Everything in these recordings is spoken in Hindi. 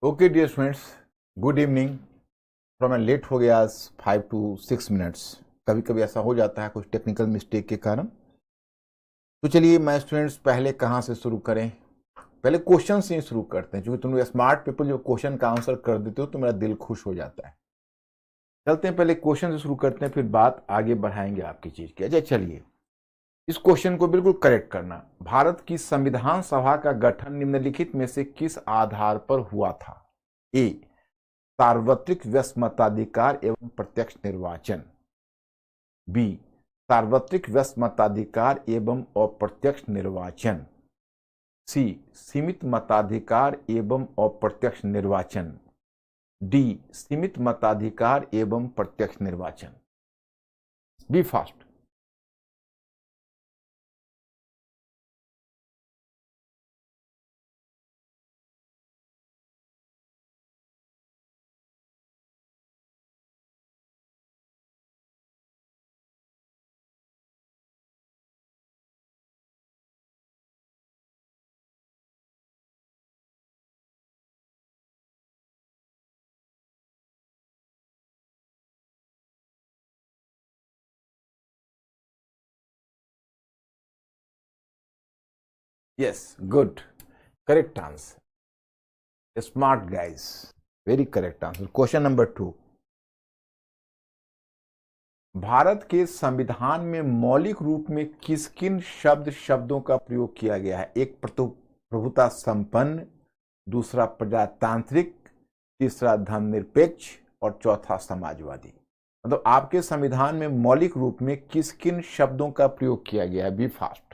Okay dear students, good evening. थोड़ा मैं लेट हो गया, 5 to 6 मिनट्स। कभी कभी ऐसा हो जाता है कुछ टेक्निकल मिस्टेक के कारण। तो चलिए मैं स्टूडेंट्स पहले कहाँ से शुरू करें? पहले क्वेश्चन से ही शुरू करते हैं, क्योंकि तुम लोग स्मार्ट पीपल जो क्वेश्चन का आंसर कर देते हो तो मेरा दिल खुश हो जाता है। चलते हैं, पहले क्वेश्चन से शुरू करते हैं, फिर बात आगे बढ़ाएंगे आपकी चीज की। अच्छा चलिए, इस क्वेश्चन को बिल्कुल करेक्ट करना। भारत की संविधान सभा का गठन निम्नलिखित में से किस आधार पर हुआ था? ए, सार्वत्रिक व्यस्त मताधिकार एवं प्रत्यक्ष निर्वाचन। बी, सार्वत्रिक व्यस्त मताधिकार एवं अप्रत्यक्ष निर्वाचन। सी, सीमित मताधिकार एवं अप्रत्यक्ष निर्वाचन। डी, सीमित मताधिकार एवं प्रत्यक्ष निर्वाचन। Be fast. Yes, good, correct answer. Smart guys, very correct answer. Question number 2, Bharat के संविधान में मौलिक रूप में किस किन शब्दों का प्रयोग किया गया है? एक, प्रभुता संपन्न, दूसरा प्रजातांत्रिक, तीसरा धर्मनिरपेक्ष और चौथा समाजवादी। मतलब आपके संविधान में मौलिक रूप में किस किन शब्दों का प्रयोग किया गया है? Be fast.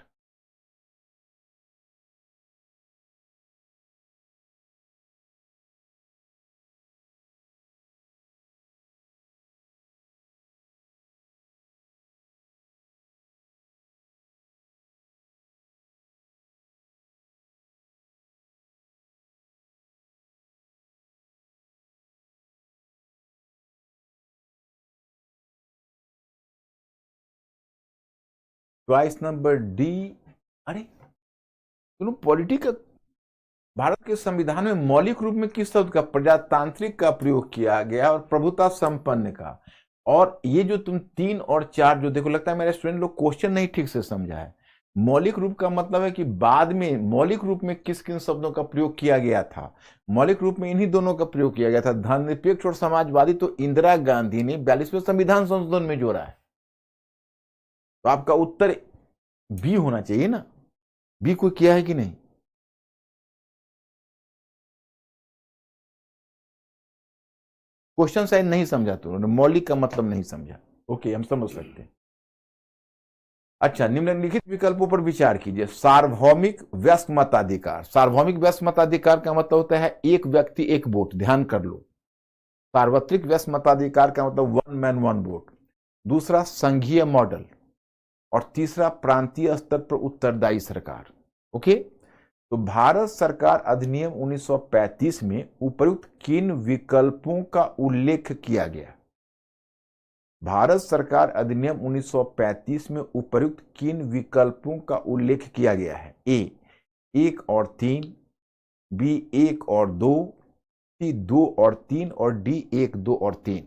Choice number D. अरे तुम पॉलिटिकल, भारत के संविधान में मौलिक रूप में किस शब्द का? प्रजातांत्रिक का प्रयोग किया गया और प्रभुता संपन्न का। और ये जो तुम 3 और 4 जो देखो, लगता है मेरे स्टूडेंट लोग क्वेश्चन नहीं ठीक से समझा है। मौलिक रूप का मतलब है कि बाद में मौलिक रूप में किस किन शब्दों का प्रयोग किया गया था। मौलिक रूप में इन्हीं दोनों का प्रयोग किया गया था, धर्मनिरपेक्ष और समाजवादी। तो इंदिरा गांधी ने 42वें संविधान संशोधन में जोड़ा है। तो आपका उत्तर बी होना चाहिए ना। बी कोई किया है कि नहीं? क्वेश्चन शायद नहीं समझा, तो मौलिक का मतलब नहीं समझा। ओके, हम समझ सकते हैं। अच्छा, निम्नलिखित विकल्पों पर विचार कीजिए। सार्वभौमिक व्यस्क मताधिकार। सार्वभौमिक व्यस्क मताधिकार का मतलब होता है एक व्यक्ति एक वोट, ध्यान कर लो। सार्वत्रिक व्यस्क मताधिकार का मतलब 1 मैन 1 वोट। दूसरा संघीय मॉडल, और तीसरा प्रांतीय स्तर पर उत्तरदायी सरकार। ओके, तो भारत सरकार अधिनियम 1935 में उपर्युक्त किन विकल्पों का उल्लेख किया गया? भारत सरकार अधिनियम 1935 में उपर्युक्त किन विकल्पों का उल्लेख किया गया है? ए, 1 और 3, बी 1 और 2, सी 2 और 3 और डी 1 2 और 3।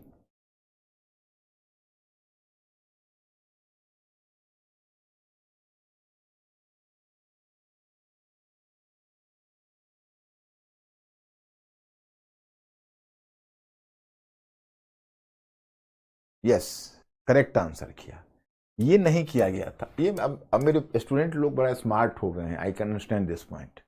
यस, करेक्ट आंसर किया। ये नहीं किया गया था। ये अब मेरे स्टूडेंट लोग बड़ा स्मार्ट हो गए हैं, I can understand this point.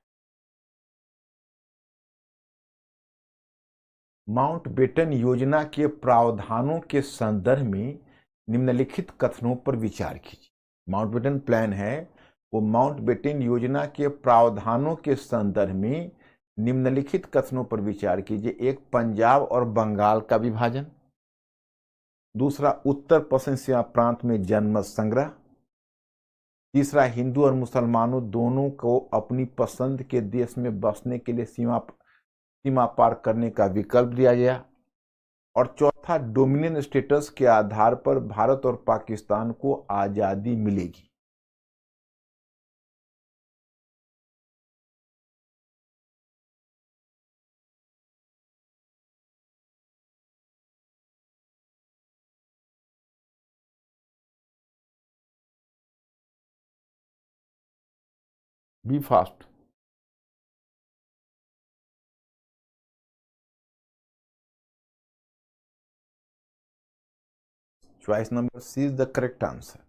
Mountbatten योजना के प्रावधानों के संदर्भ में निम्नलिखित कथनों पर विचार कीजिए। माउंटबेटन प्लान है, वो माउंटबेटन योजना के प्रावधानों के संदर्भ में निम्नलिखित कथनों पर विचार कीजिए। एक, पंजाब और बंगाल का विभाजन। दूसरा, उत्तर पश्चिम सीमा प्रांत में जनमत संग्रह। तीसरा, हिंदू और मुसलमानों दोनों को अपनी पसंद के देश में बसने के लिए सीमा पार करने का विकल्प दिया गया। और चौथा, डोमिनियन स्टेटस के आधार पर भारत और पाकिस्तान को आजादी मिलेगी। Be fast. Choice number C is the correct answer.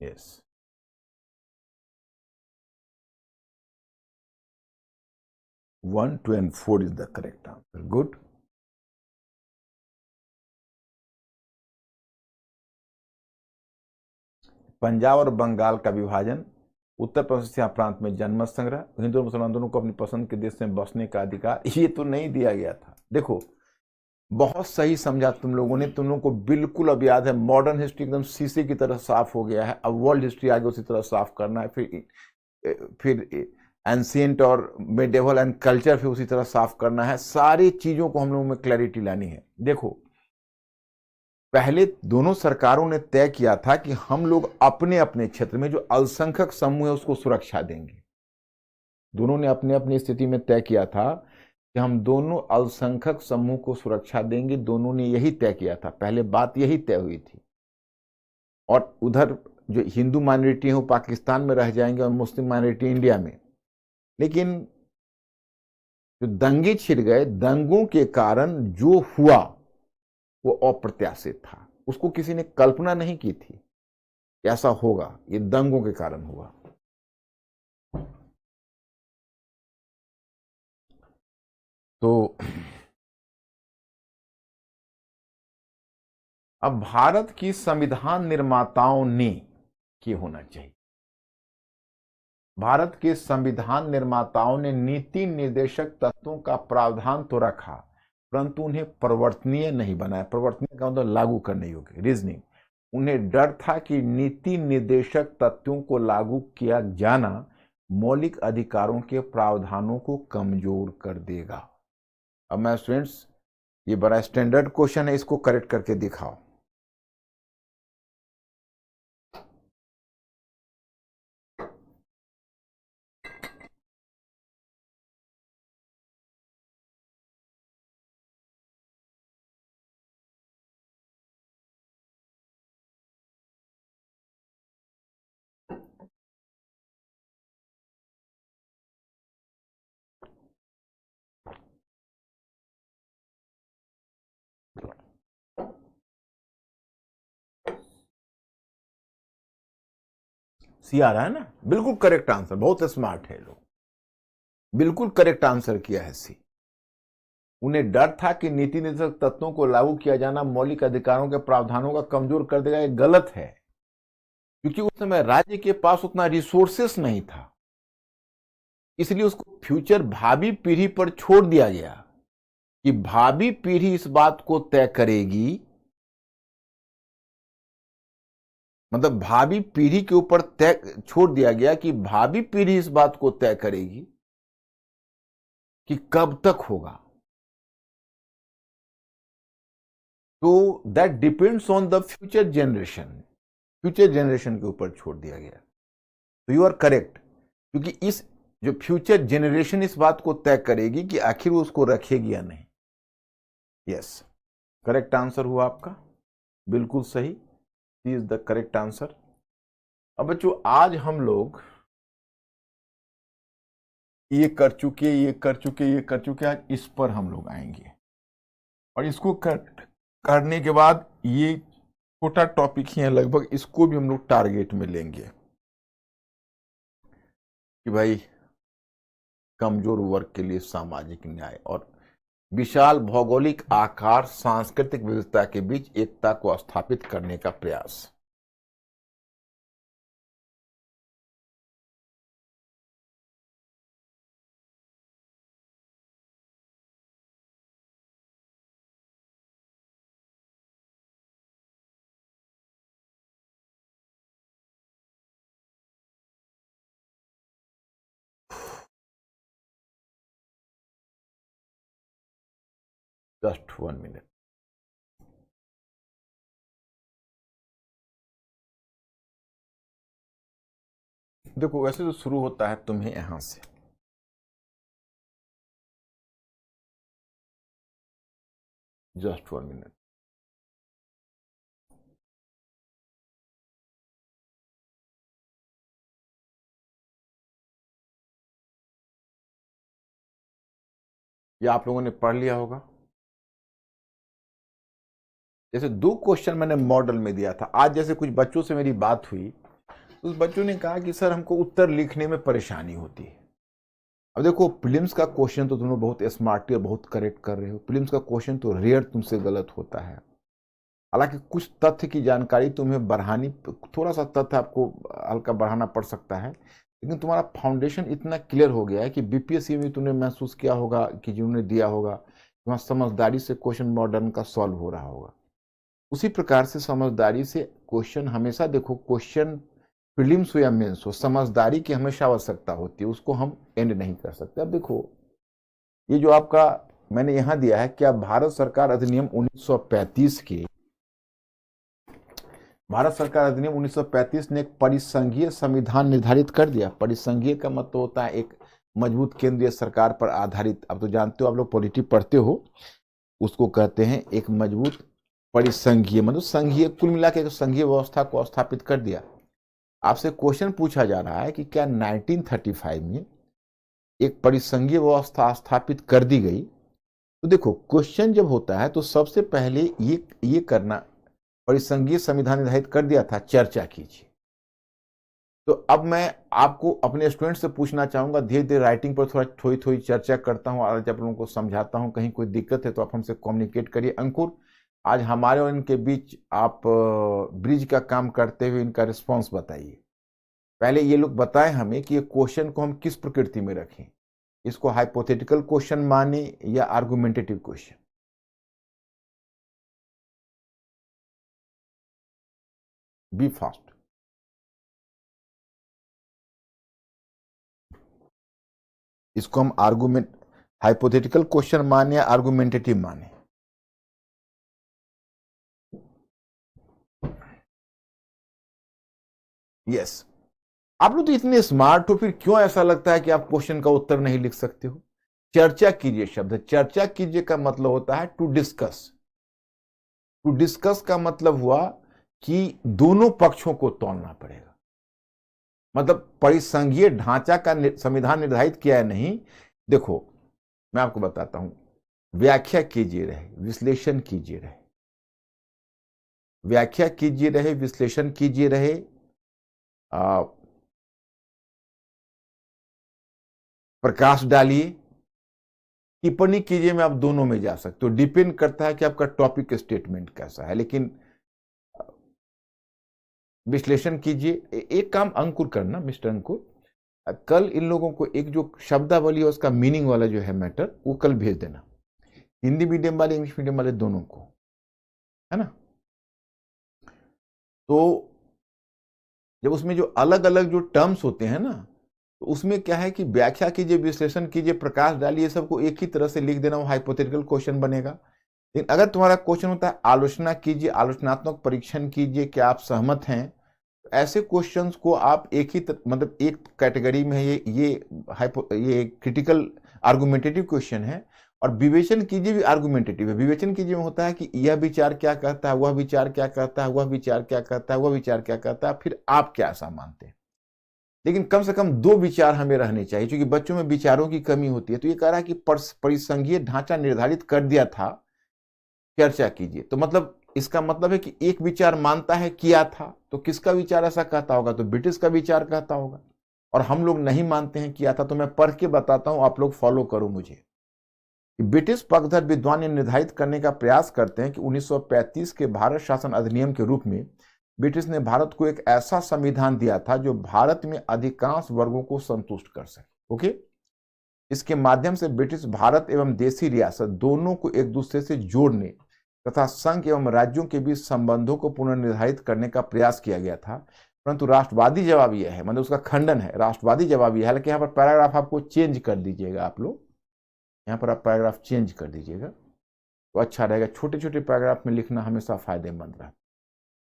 Yes. 1, 2 and 4 is the correct answer. Good. Punjab और बंगाल का विभाजन, उत्तर पश्चिम प्रांत में जनमत संग्रह, हिंदू और मुसलमान दोनों को अपनी पसंद के देश में बसने का अधिकार, ये तो नहीं दिया गया था। देखो बहुत सही समझा तुम लोगों ने, तुम लोगों को बिल्कुल अब याद है। मॉडर्न हिस्ट्री एकदम शीशे की तरह साफ हो गया है, अब वर्ल्ड हिस्ट्री आगे उसी तरह साफ करना है, फिर एंशिएंट और मेडिवल एंड कल्चर फिर उसी तरह साफ करना है। सारी चीजों को हम लोगों में क्लैरिटी लानी है। देखो पहले दोनों सरकारों ने तय किया था कि हम लोग अपने अपने क्षेत्र में जो अल्पसंख्यक समूह है उसको सुरक्षा देंगे। दोनों ने अपने अपनी स्थिति में तय किया था कि हम दोनों अल्पसंख्यक समूह को सुरक्षा देंगे। दोनों ने यही तय किया था, पहले बात यही तय हुई थी। और उधर जो हिंदू माइनॉरिटी है वो पाकिस्तान में रह जाएंगे और मुस्लिम माइनॉरिटी इंडिया में। लेकिन जो दंगे छिड़ गए, दंगों के कारण जो हुआ वो अप्रत्याशित था। उसको किसी ने कल्पना नहीं की थी कि ऐसा होगा, ये दंगों के कारण हुआ। तो अब भारत की संविधान निर्माताओं ने क्या होना चाहिए? भारत के संविधान निर्माताओं ने नीति निर्देशक तत्वों का प्रावधान तो रखा परंतु उन्हें परिवर्तनीय नहीं बनाया। परिवर्तनीय का मतलब लागू करने योग्य, रीजनिंग। उन्हें डर था कि नीति निर्देशक तत्वों को लागू किया जाना मौलिक अधिकारों के प्रावधानों को कमजोर कर देगा। अब मैं स्टूडेंट्स, ये बड़ा स्टैंडर्ड क्वेश्चन है, इसको करेक्ट करके दिखाओ। सी आ रहा है ना? बिल्कुल करेक्ट आंसर, बहुत स्मार्ट है लोग, बिल्कुल करेक्ट आंसर किया है सी। उन्हें डर था कि नीति निर्देशक तत्वों को लागू किया जाना मौलिक अधिकारों के प्रावधानों का कमजोर कर देगा। ये गलत है, क्योंकि उस समय राज्य के पास उतना रिसोर्सेस नहीं था, इसलिए उसको फ्यूचर भावी पीढ़ी पर छोड़ दिया गया कि भावी पीढ़ी इस बात को तय करेगी। मतलब भावी पीढ़ी के ऊपर तय छोड़ दिया गया कि भावी पीढ़ी इस बात को तय करेगी कि कब तक होगा। तो that depends on the future generation, future generation के ऊपर छोड़ दिया गया। तो यू आर करेक्ट, क्योंकि इस जो फ्यूचर जनरेशन इस बात को तय करेगी कि आखिर वो उसको रखेगी या नहीं। यस, करेक्ट आंसर हुआ आपका, बिल्कुल सही, इज द करेक्ट आंसर। अब बच्चों आज हम लोग ये कर चुके, ये कर चुके, ये कर चुके, आज इस पर हम लोग आएंगे और इसको करने के बाद ये छोटा टॉपिक ही है लगभग, इसको भी हम लोग टारगेट में लेंगे कि भाई कमजोर वर्ग के लिए सामाजिक न्याय और विशाल भौगोलिक आकार सांस्कृतिक विविधता के बीच एकता को स्थापित करने का प्रयास। Just 1 minute. देखो वैसे तो शुरू होता है तुम्हें यहां से, जस्ट 1 मिनट। या आप लोगों ने पढ़ लिया होगा। जैसे 2 क्वेश्चन मैंने मॉडल में दिया था। आज जैसे कुछ बच्चों से मेरी बात हुई, उस बच्चों ने कहा कि सर हमको उत्तर लिखने में परेशानी होती है। अब देखो, प्रीलिम्स का क्वेश्चन तो तुम लोग बहुत स्मार्टली और बहुत करेक्ट कर रहे हो। प्रीलिम्स का क्वेश्चन तो रेयर तुमसे गलत होता है। हालांकि कुछ तथ्य की जानकारी तुम्हें बढ़ानी, थोड़ा सा तथ्य आपको हल्का बढ़ाना पड़ सकता है, लेकिन तुम्हारा फाउंडेशन इतना क्लियर हो गया है कि बीपीएससी में तुमने महसूस किया होगा कि जिन्होंने दिया होगा वहाँ समझदारी से क्वेश्चन मॉडर्न का सॉल्व हो रहा होगा। उसी प्रकार से समझदारी से क्वेश्चन हमेशा देखो, क्वेश्चन प्रीलिम्स हो या मेंस हो, समझदारी की हमेशा आवश्यकता होती है, उसको हम एंड नहीं कर सकते। अब देखो, ये जो आपका मैंने यहां दिया है, क्या भारत सरकार अधिनियम 1935 के, भारत सरकार अधिनियम 1935 ने एक परिसंघीय संविधान निर्धारित कर दिया। परिसंघीय का मतलब होता है एक मजबूत केंद्रीय सरकार पर आधारित। अब तो जानते हो, आप लोग पॉलिटी पढ़ते हो, उसको कहते हैं एक मजबूत परिसंघीय, मतलब संघीय, कुल मिला के संघीय व्यवस्था को स्थापित कर दिया। आपसे क्वेश्चन पूछा जा रहा है कि क्या 1935 में एक परिसंघीय व्यवस्था स्थापित कर दी गई। तो देखो, क्वेश्चन जब होता है तो सबसे पहले ये करना, परिसंघीय संविधान निर्धारित कर दिया था, चर्चा कीजिए। तो अब मैं आपको अपने स्टूडेंट से पूछना चाहूंगा, धीरे धीरे राइटिंग पर थोड़ी थोड़ी चर्चा करता हूं और जब लोगों को समझाता हूं, कहीं कोई दिक्कत है तो आप हमसे कम्युनिकेट करिए। अंकुर, आज हमारे और इनके बीच आप ब्रिज का काम करते हुए इनका रिस्पॉन्स बताइए। पहले ये लोग बताएं हमें कि ये क्वेश्चन को हम किस प्रकृति में रखें, इसको हाइपोथेटिकल क्वेश्चन माने या आर्गुमेंटेटिव क्वेश्चन। B fast. इसको हम आर्गुमेंट, हाइपोथेटिकल क्वेश्चन माने या आर्गुमेंटेटिव माने। यस, आप लोग तो इतने स्मार्ट हो, फिर क्यों ऐसा लगता है कि आप क्वेश्चन का उत्तर नहीं लिख सकते हो? चर्चा कीजिए, शब्द चर्चा कीजिए का मतलब होता है टू डिस्कस। टू डिस्कस का मतलब हुआ कि दोनों पक्षों को तोलना पड़ेगा। मतलब परिसंघीय ढांचा का संविधान निर्धारित किया है नहीं। देखो, मैं आपको बताता हूं, व्याख्या कीजिए रहे, विश्लेषण कीजिए रहे, व्याख्या कीजिए रहे, विश्लेषण कीजिए रहे, प्रकाश डालिए, टिप्पणी कीजिए में आप दोनों में जा सकते हो। डिपेंड करता है कि आपका टॉपिक स्टेटमेंट कैसा है, लेकिन विश्लेषण कीजिए। एक काम अंकुर करना, मिस्टर अंकुर, कल इन लोगों को एक जो शब्दावली है उसका मीनिंग वाला जो है मैटर, वो कल भेज देना, हिंदी मीडियम वाले, इंग्लिश मीडियम वाले, दोनों को, है ना। तो जब उसमें जो अलग अलग जो टर्म्स होते हैं ना, तो उसमें क्या है कि व्याख्या कीजिए, विश्लेषण कीजिए, प्रकाश डालिए, सबको एक ही तरह से लिख देना, वो हाइपोथेटिकल क्वेश्चन बनेगा। लेकिन अगर तुम्हारा क्वेश्चन होता है आलोचना कीजिए, आलोचनात्मक परीक्षण कीजिए, क्या आप सहमत हैं, ऐसे क्वेश्चंस को आप एक ही मतलब एक कैटेगरी में है, ये क्रिटिकल आर्गुमेंटेटिव क्वेश्चन है। और विवेचन कीजिए भी आर्गुमेंटेटिव है। विवेचन कीजिए में होता है कि यह विचार क्या कहता है, वह विचार क्या कहता है, वह विचार क्या कहता है, वह विचार क्या कहता है, फिर आप क्या ऐसा मानते हैं। लेकिन कम से कम 2 विचार हमें रहने चाहिए, क्योंकि बच्चों में विचारों की कमी होती है। तो ये कह रहा है कि परिसंघीय ढांचा निर्धारित कर दिया था, चर्चा कीजिए। तो मतलब इसका मतलब है कि एक विचार मानता है किया था, तो किसका विचार ऐसा कहता होगा? तो ब्रिटिश का विचार कहता होगा। और हम लोग नहीं मानते हैं किया था। तो मैं पढ़ के बताता हूं, आप लोग फॉलो करो मुझे। ब्रिटिश पक्षधर विद्वान ये निर्धारित करने का प्रयास करते हैं कि 1935 के भारत शासन अधिनियम के रूप में ब्रिटिश ने भारत को एक ऐसा संविधान दिया था जो भारत में अधिकांश वर्गों को संतुष्ट कर सके। ओके, इसके माध्यम से ब्रिटिश भारत एवं देशी रियासत दोनों को एक दूसरे से जोड़ने तथा संघ एवं राज्यों के बीच संबंधों को पुनर्निर्धारित करने का प्रयास किया गया था। परंतु राष्ट्रवादी जवाब यह है, मतलब उसका खंडन है, राष्ट्रवादी जवाब यह है। हालांकि यहाँ पर पैराग्राफ आपको चेंज कर दीजिएगा, आप लोग यहाँ पर आप पैराग्राफ चेंज कर दीजिएगा तो अच्छा रहेगा। छोटे छोटे पैराग्राफ में लिखना हमेशा फायदेमंद रहा।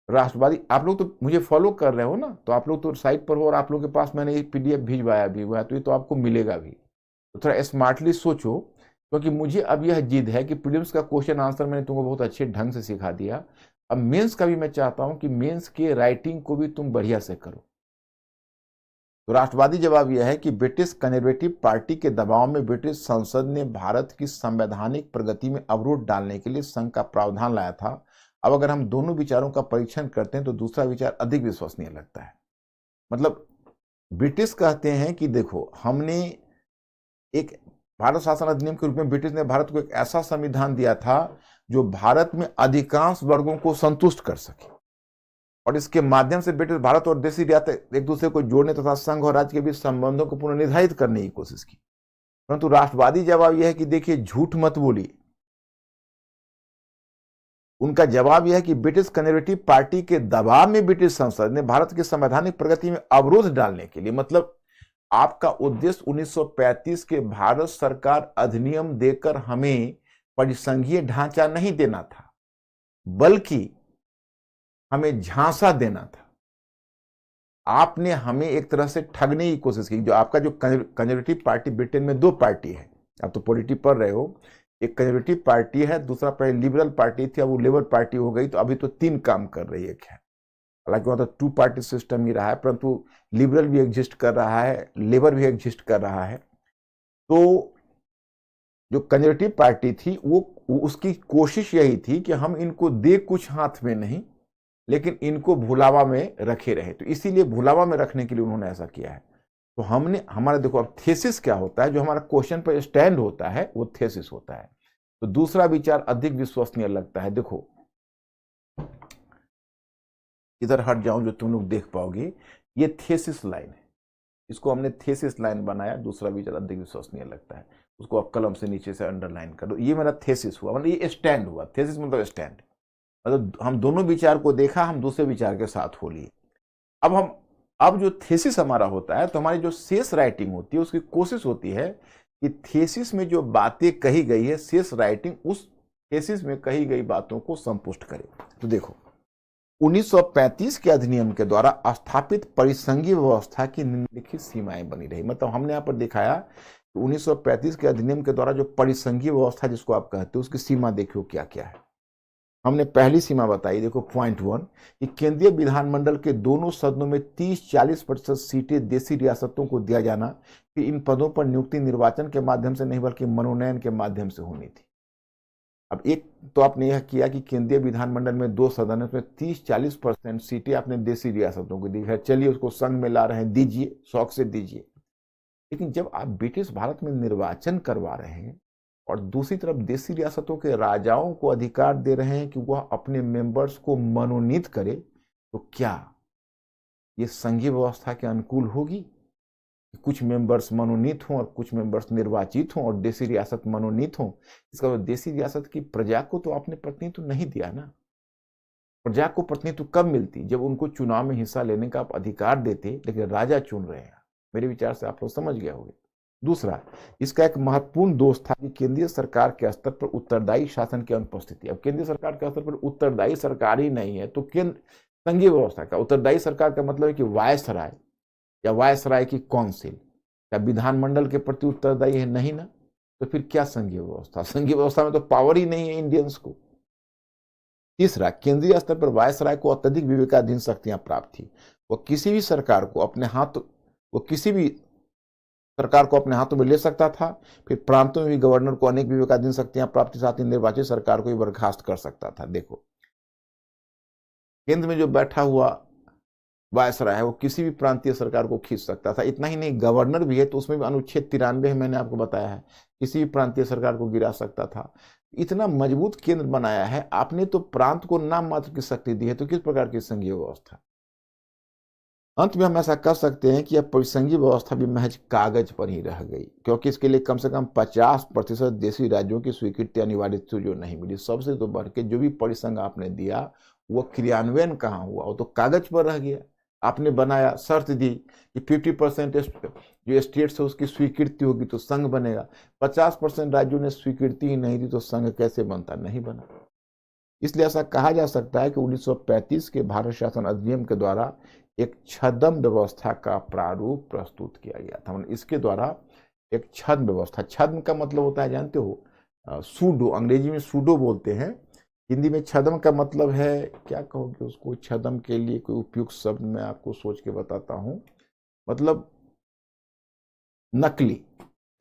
राष्ट्रवादी, आप लोग तो मुझे फॉलो कर रहे हो ना, तो आप लोग तो साइट पर हो और आप लोग के पास मैंने ये PDF भिजवाया भी हुआ है, तो ये तो आपको मिलेगा भी। तो थोड़ा स्मार्टली सोचो, क्योंकि मुझे अब यह जिद है कि प्रीलिम्स का क्वेश्चन आंसर मैंने तुमको बहुत अच्छे ढंग से सिखा दिया। अब मेंस का भी मैं चाहता हूं कि मेंस के राइटिंग को भी तुम बढ़िया से करो। तो राष्ट्रवादी जवाब यह है कि ब्रिटिश कंजर्वेटिव पार्टी के दबाव में ब्रिटिश संसद ने भारत की संवैधानिक प्रगति में अवरोध डालने के लिए संघ का प्रावधान लाया था। अब अगर हम दोनों विचारों का परीक्षण करते हैं तो दूसरा विचार अधिक विश्वसनीय लगता है। मतलब ब्रिटिश कहते हैं कि देखो, हमने एक भारत शासन अधिनियम के रूप में ब्रिटिश ने भारत को एक ऐसा संविधान दिया था जो भारत में अधिकांश वर्गों को संतुष्ट कर सके, और इसके माध्यम से ब्रिटिश भारत और देशी रियासत एक दूसरे को जोड़ने तथा संघ और राज्य के बीच संबंधों को पुनर्निर्धारित करने की कोशिश की। परंतु राष्ट्रवादी जवाब यह है कि देखिए, झूठ मत बोलिए। उनका जवाब यह है कि ब्रिटिश कंजर्वेटिव पार्टी के दबाव में ब्रिटिश संसद ने भारत की संवैधानिक प्रगति में अवरोध डालने के लिए, मतलब आपका उद्देश्य 1935 के भारत सरकार अधिनियम देकर हमें परिसंघीय ढांचा नहीं देना था, बल्कि हमें झांसा देना था। आपने हमें एक तरह से ठगने की कोशिश की। जो आपका जो कंजर्वेटिव पार्टी, ब्रिटेन में दो पार्टी है, आप तो पॉलिटी पढ़ रहे हो, एक कंजर्वेटिव पार्टी है, दूसरा पहले लिबरल पार्टी थी, अब वो लेबर पार्टी हो गई, तो अभी तो तीन काम कर रही है। हालांकि वहां तो टू पार्टी सिस्टम ही रहा है, परंतु लिबरल भी एग्जिस्ट कर रहा है, लेबर भी एग्जिस्ट कर रहा है। तो जो कंजर्वेटिव पार्टी थी वो उसकी कोशिश यही थी कि हम इनको दे कुछ हाथ में नहीं, लेकिन इनको भुलावा में रखे रहे। तो इसीलिए भुलावा में रखने के लिए उन्होंने ऐसा किया है। तो हमने हमारा देखो, अब थेसिस क्या होता है, जो हमारा क्वेश्चन पर स्टैंड होता है वो थेसिस होता है। तो दूसरा विचार अधिक विश्वसनीय लगता है। देखो, इधर हट जाऊं जो तुम लोग देख पाओगे, ये थेसिस लाइन है, इसको हमने थेसिस लाइन बनाया। दूसरा विचार अधिक विश्वसनीय लगता है, उसको आप कलम से नीचे से अंडरलाइन कर दो। ये मेरा थेसिस हुआ, मतलब ये स्टैंड हुआ। थेसिस मतलब स्टैंड, मतलब हम दोनों विचार को देखा, हम दूसरे विचार के साथ हो लिए। अब जो थेसिस हमारा होता है, तो हमारी जो शेष राइटिंग होती है उसकी कोशिश होती है कि थेसिस में जो बातें कही गई है, शेष राइटिंग उस थेसिस में कही गई बातों को संपुष्ट करे। तो देखो, 1935 के अधिनियम के द्वारा स्थापित परिसंघीय व्यवस्था की निम्नलिखित सीमाएं बनी रही। मतलब हमने यहाँ पर दिखाया कि 1935 के अधिनियम के द्वारा जो परिसंघीय व्यवस्था जिसको आप कहते हो, उसकी सीमा देखियो क्या क्या है। हमने पहली सीमा बताई, देखो पॉइंट 1, कि केंद्रीय विधानमंडल के दोनों सदनों में 30-40% सीटें देशी रियासतों को दिया जाना, कि इन पदों पर नियुक्ति निर्वाचन के माध्यम से नहीं बल्कि मनोनयन के माध्यम से होनी थी। अब एक तो आपने यह किया कि केंद्रीय विधानमंडल में 2 सदन है, उसमें 30-40% सीटें आपने देशी रियासतों को दी है। चलिए उसको संघ में ला रहे हैं, दीजिए, शौक से दीजिए। लेकिन जब आप ब्रिटिश भारत में निर्वाचन करवा रहे हैं और दूसरी तरफ देशी रियासतों के राजाओं को अधिकार दे रहे हैं कि वह अपने मेंबर्स को मनोनीत करे, तो क्या ये संघीय व्यवस्था के अनुकूल होगी? कुछ मेंबर्स मनोनीत हों और कुछ मेंबर्स निर्वाचित हों और देशी रियासत मनोनीत हों। इसका मतलब देशी रियासत की प्रजा को तो आपने प्रतिनिधित्व नहीं दिया ना। प्रजा को प्रतिनिधित्व कब मिलती? जब उनको चुनाव में हिस्सा लेने का आप अधिकार देते, लेकिन राजा चुन रहे हैं। मेरे विचार से आप लोग समझ गए होंगे। दूसरा, इसका एक महत्वपूर्ण दोष था कि केंद्रीय सरकार के स्तर पर उत्तरदायी शासन की अनुपस्थिति। अब केंद्रीय सरकार के स्तर पर उत्तरदायी सरकार ही नहीं है, तो केंद्र संघीय व्यवस्था का उत्तरदायी सरकार का मतलब है कि वायसराय या वायसराय की काउंसिल या विधानमंडल के प्रति उत्तरदायी है? नहीं ना। तो फिर क्या संघीय व्यवस्था? संघीय व्यवस्था में तो पावर ही नहीं है इंडियंस को। तीसरा, केंद्रीय स्तर पर वायसराय को अत्यधिक विवेकाधीन शक्तियां प्राप्त थी। वो किसी भी सरकार को अपने हाथों में ले सकता था। फिर प्रांतों में भी गवर्नर को अनेक विवेकाधीन शक्तियां प्राप्त, साथ ही निर्वाचित सरकार को भी बर्खास्त कर सकता था। देखो, केंद्र में जो बैठा हुआ वायसराय है वो किसी भी प्रांतीय सरकार को खींच सकता था। इतना ही नहीं, गवर्नर भी है तो उसमें भी अनुच्छेद 93 मैंने आपको बताया है, किसी भी प्रांतीय सरकार को गिरा सकता था। इतना मजबूत केंद्र बनाया है आपने, तो प्रांत को नाम मात्र की शक्ति दी है, तो किस प्रकार की संघीय व्यवस्था? अंत में हम ऐसा कर सकते हैं कि यह परिसंघीय व्यवस्था भी महज कागज पर ही रह गई, क्योंकि इसके लिए कम से कम 50% देशी राज्यों की स्वीकृति अनिवार्य थी, जो नहीं मिली। सबसे तो बढ़ के जो भी परिसंघ आपने दिया वो क्रियान्वयन कहाँ हुआ? वो तो कागज पर रह गया। आपने बनाया, शर्त दी कि 50% जो स्टेट्स है उसकी स्वीकृति होगी तो संघ बनेगा। 50% राज्यों ने स्वीकृति ही नहीं दी तो संघ कैसे बनता? नहीं बना। इसलिए ऐसा कहा जा सकता है कि 1935 के भारत शासन अधिनियम के द्वारा एक छद्म व्यवस्था का प्रारूप प्रस्तुत किया गया था। इसके द्वारा एक छद्म व्यवस्था, छद्म का मतलब होता है जानते हो, सूडो, अंग्रेजी में सूडो बोलते हैं, हिंदी में छद्म का मतलब है, क्या कहोगे उसको? छद्म के लिए कोई उपयुक्त शब्द मैं आपको सोच के बताता हूँ। मतलब नकली,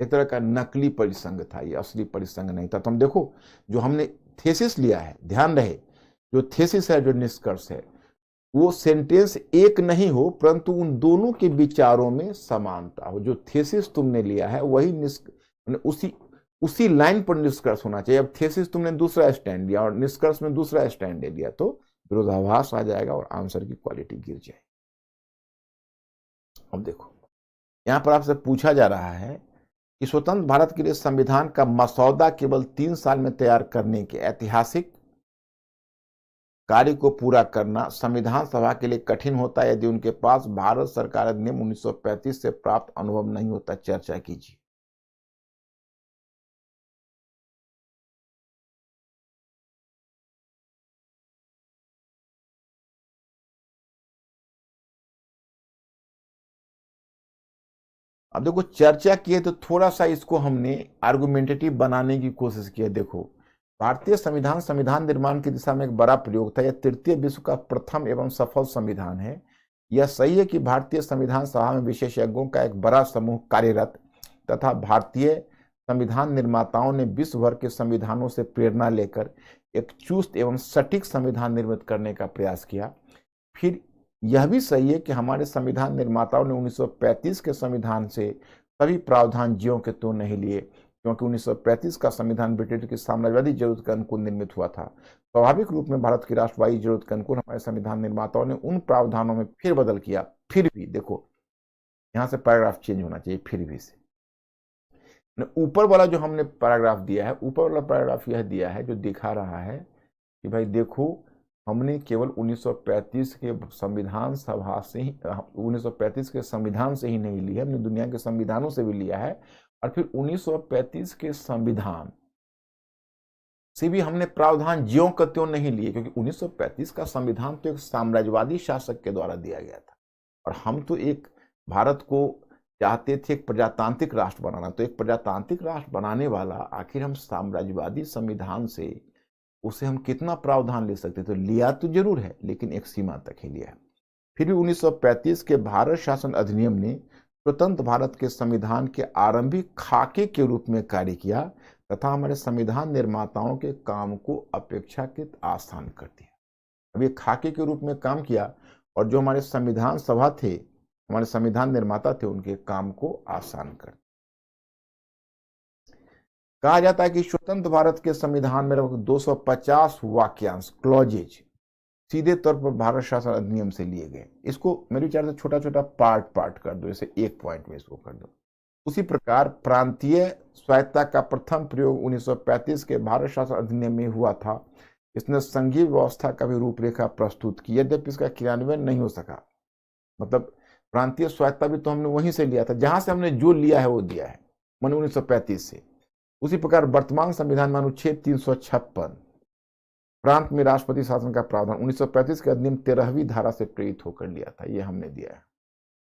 एक तरह का नकली परिसंघ था, ये असली परिसंघ नहीं था। तो हम देखो, जो हमने थेसिस लिया है, ध्यान रहे, जो थेसिस है, जो निष्कर्ष है, वो सेंटेंस एक नहीं हो, परंतु उन दोनों के विचारों में समानता हो। जो थेसिस तुमने लिया है वही उसी लाइन पर निष्कर्ष होना चाहिए। अब थेसिस तुमने दूसरा स्टैंड लिया और निष्कर्ष में दूसरा स्टैंड ले लिया, तो विरोधाभास आ जाएगा और आंसर की क्वालिटी गिर जाएगी। अब देखो, यहां पर आपसे पूछा जा रहा है कि स्वतंत्र भारत के लिए संविधान का मसौदा केवल 3 साल में तैयार करने के ऐतिहासिक कार्य को पूरा करना संविधान सभा के लिए कठिन होता है यदि उनके पास भारत सरकार अधिनियम 1935 से प्राप्त अनुभव नहीं होता। चर्चा कीजिए। अब देखो, चर्चा की है तो थोड़ा सा इसको हमने आर्गुमेंटेटिव बनाने की कोशिश की है। देखो, भारतीय संविधान संविधान निर्माण की दिशा में एक बड़ा प्रयोग था। यह तृतीय विश्व का प्रथम एवं सफल संविधान है। यह सही है कि भारतीय संविधान सभा में विशेषज्ञों का एक बड़ा समूह कार्यरत तथा भारतीय संविधान निर्माताओं ने विश्व भर के संविधानों से प्रेरणा लेकर एक चुस्त एवं सटीक संविधान निर्मित करने का प्रयास किया। फिर यह भी सही है कि हमारे संविधान निर्माताओं ने 1935 के संविधान से सभी प्रावधान ज्यों के त्यों नहीं लिए, क्योंकि 1935 का संविधान ब्रिटेन की साम्राज्यवादी जरूरत के अनुकूल निर्मित हुआ था। स्वाभाविक रूप में भारत की राष्ट्रवादी जरूरत के अनुकूल हमारे संविधान निर्माताओं ने उन प्रावधानों में फिर बदल किया। फिर भी देखो, यहां से पैराग्राफ चेंज होना चाहिए, फिर भी से। ऊपर वाला जो हमने पैराग्राफ दिया है, ऊपर वाला पैराग्राफ यह दिया है जो दिखा रहा है कि भाई देखो, हमने केवल 1935 के संविधान सभा से ही 1935 के संविधान से ही नहीं लिया, हमने दुनिया के संविधानों से भी लिया है। और फिर 1935 के संविधान से भी हमने प्रावधान ज्यों का त्यों नहीं लिए, क्योंकि 1935 का संविधान तो एक साम्राज्यवादी शासक के द्वारा दिया गया था और हम तो एक भारत को चाहते थे एक प्रजातांत्रिक राष्ट्र बनाना। तो एक प्रजातांत्रिक राष्ट्र बनाने वाला आखिर हम साम्राज्यवादी संविधान से उसे हम कितना प्रावधान ले सकते? तो लिया तो जरूर है, लेकिन एक सीमा तक ही लिया है। फिर भी 1935 के भारत शासन अधिनियम ने स्वतंत्र भारत के संविधान के आरंभिक खाके के रूप में कार्य किया तथा हमारे संविधान निर्माताओं के काम को अपेक्षाकृत आसान कर दिया। अब ये खाके के रूप में काम किया और जो हमारे संविधान सभा थे, हमारे संविधान निर्माता थे, उनके काम को आसान कर। कहा जाता है कि स्वतंत्र भारत के संविधान में लगभग 250 वाक्यांश, क्लॉजेज सीधे तौर पर भारत शासन अधिनियम से लिए गए। इसको मेरे विचार से छोटा छोटा पार्ट कर दो, जैसे एक पॉइंट में इसको कर दो। उसी प्रकार प्रांतीय स्वायत्तता का प्रथम प्रयोग 1935 के भारत शासन अधिनियम में हुआ था। इसने संघीय व्यवस्था का भी रूपरेखा प्रस्तुत की, यद्यपि इसका क्रियान्वयन नहीं हो सका। मतलब प्रांतीय स्वायत्तता भी तो हमने वहीं से लिया था, जहां से हमने जो लिया है वो दिया है, माने 1935 से। उसी प्रकार वर्तमान संविधान में अनुच्छेद 356 प्रांत में राष्ट्रपति शासन का प्रावधान 1935 के अधिनियम 13वीं धारा से प्रेरित होकर लिया था, ये हमने दिया है।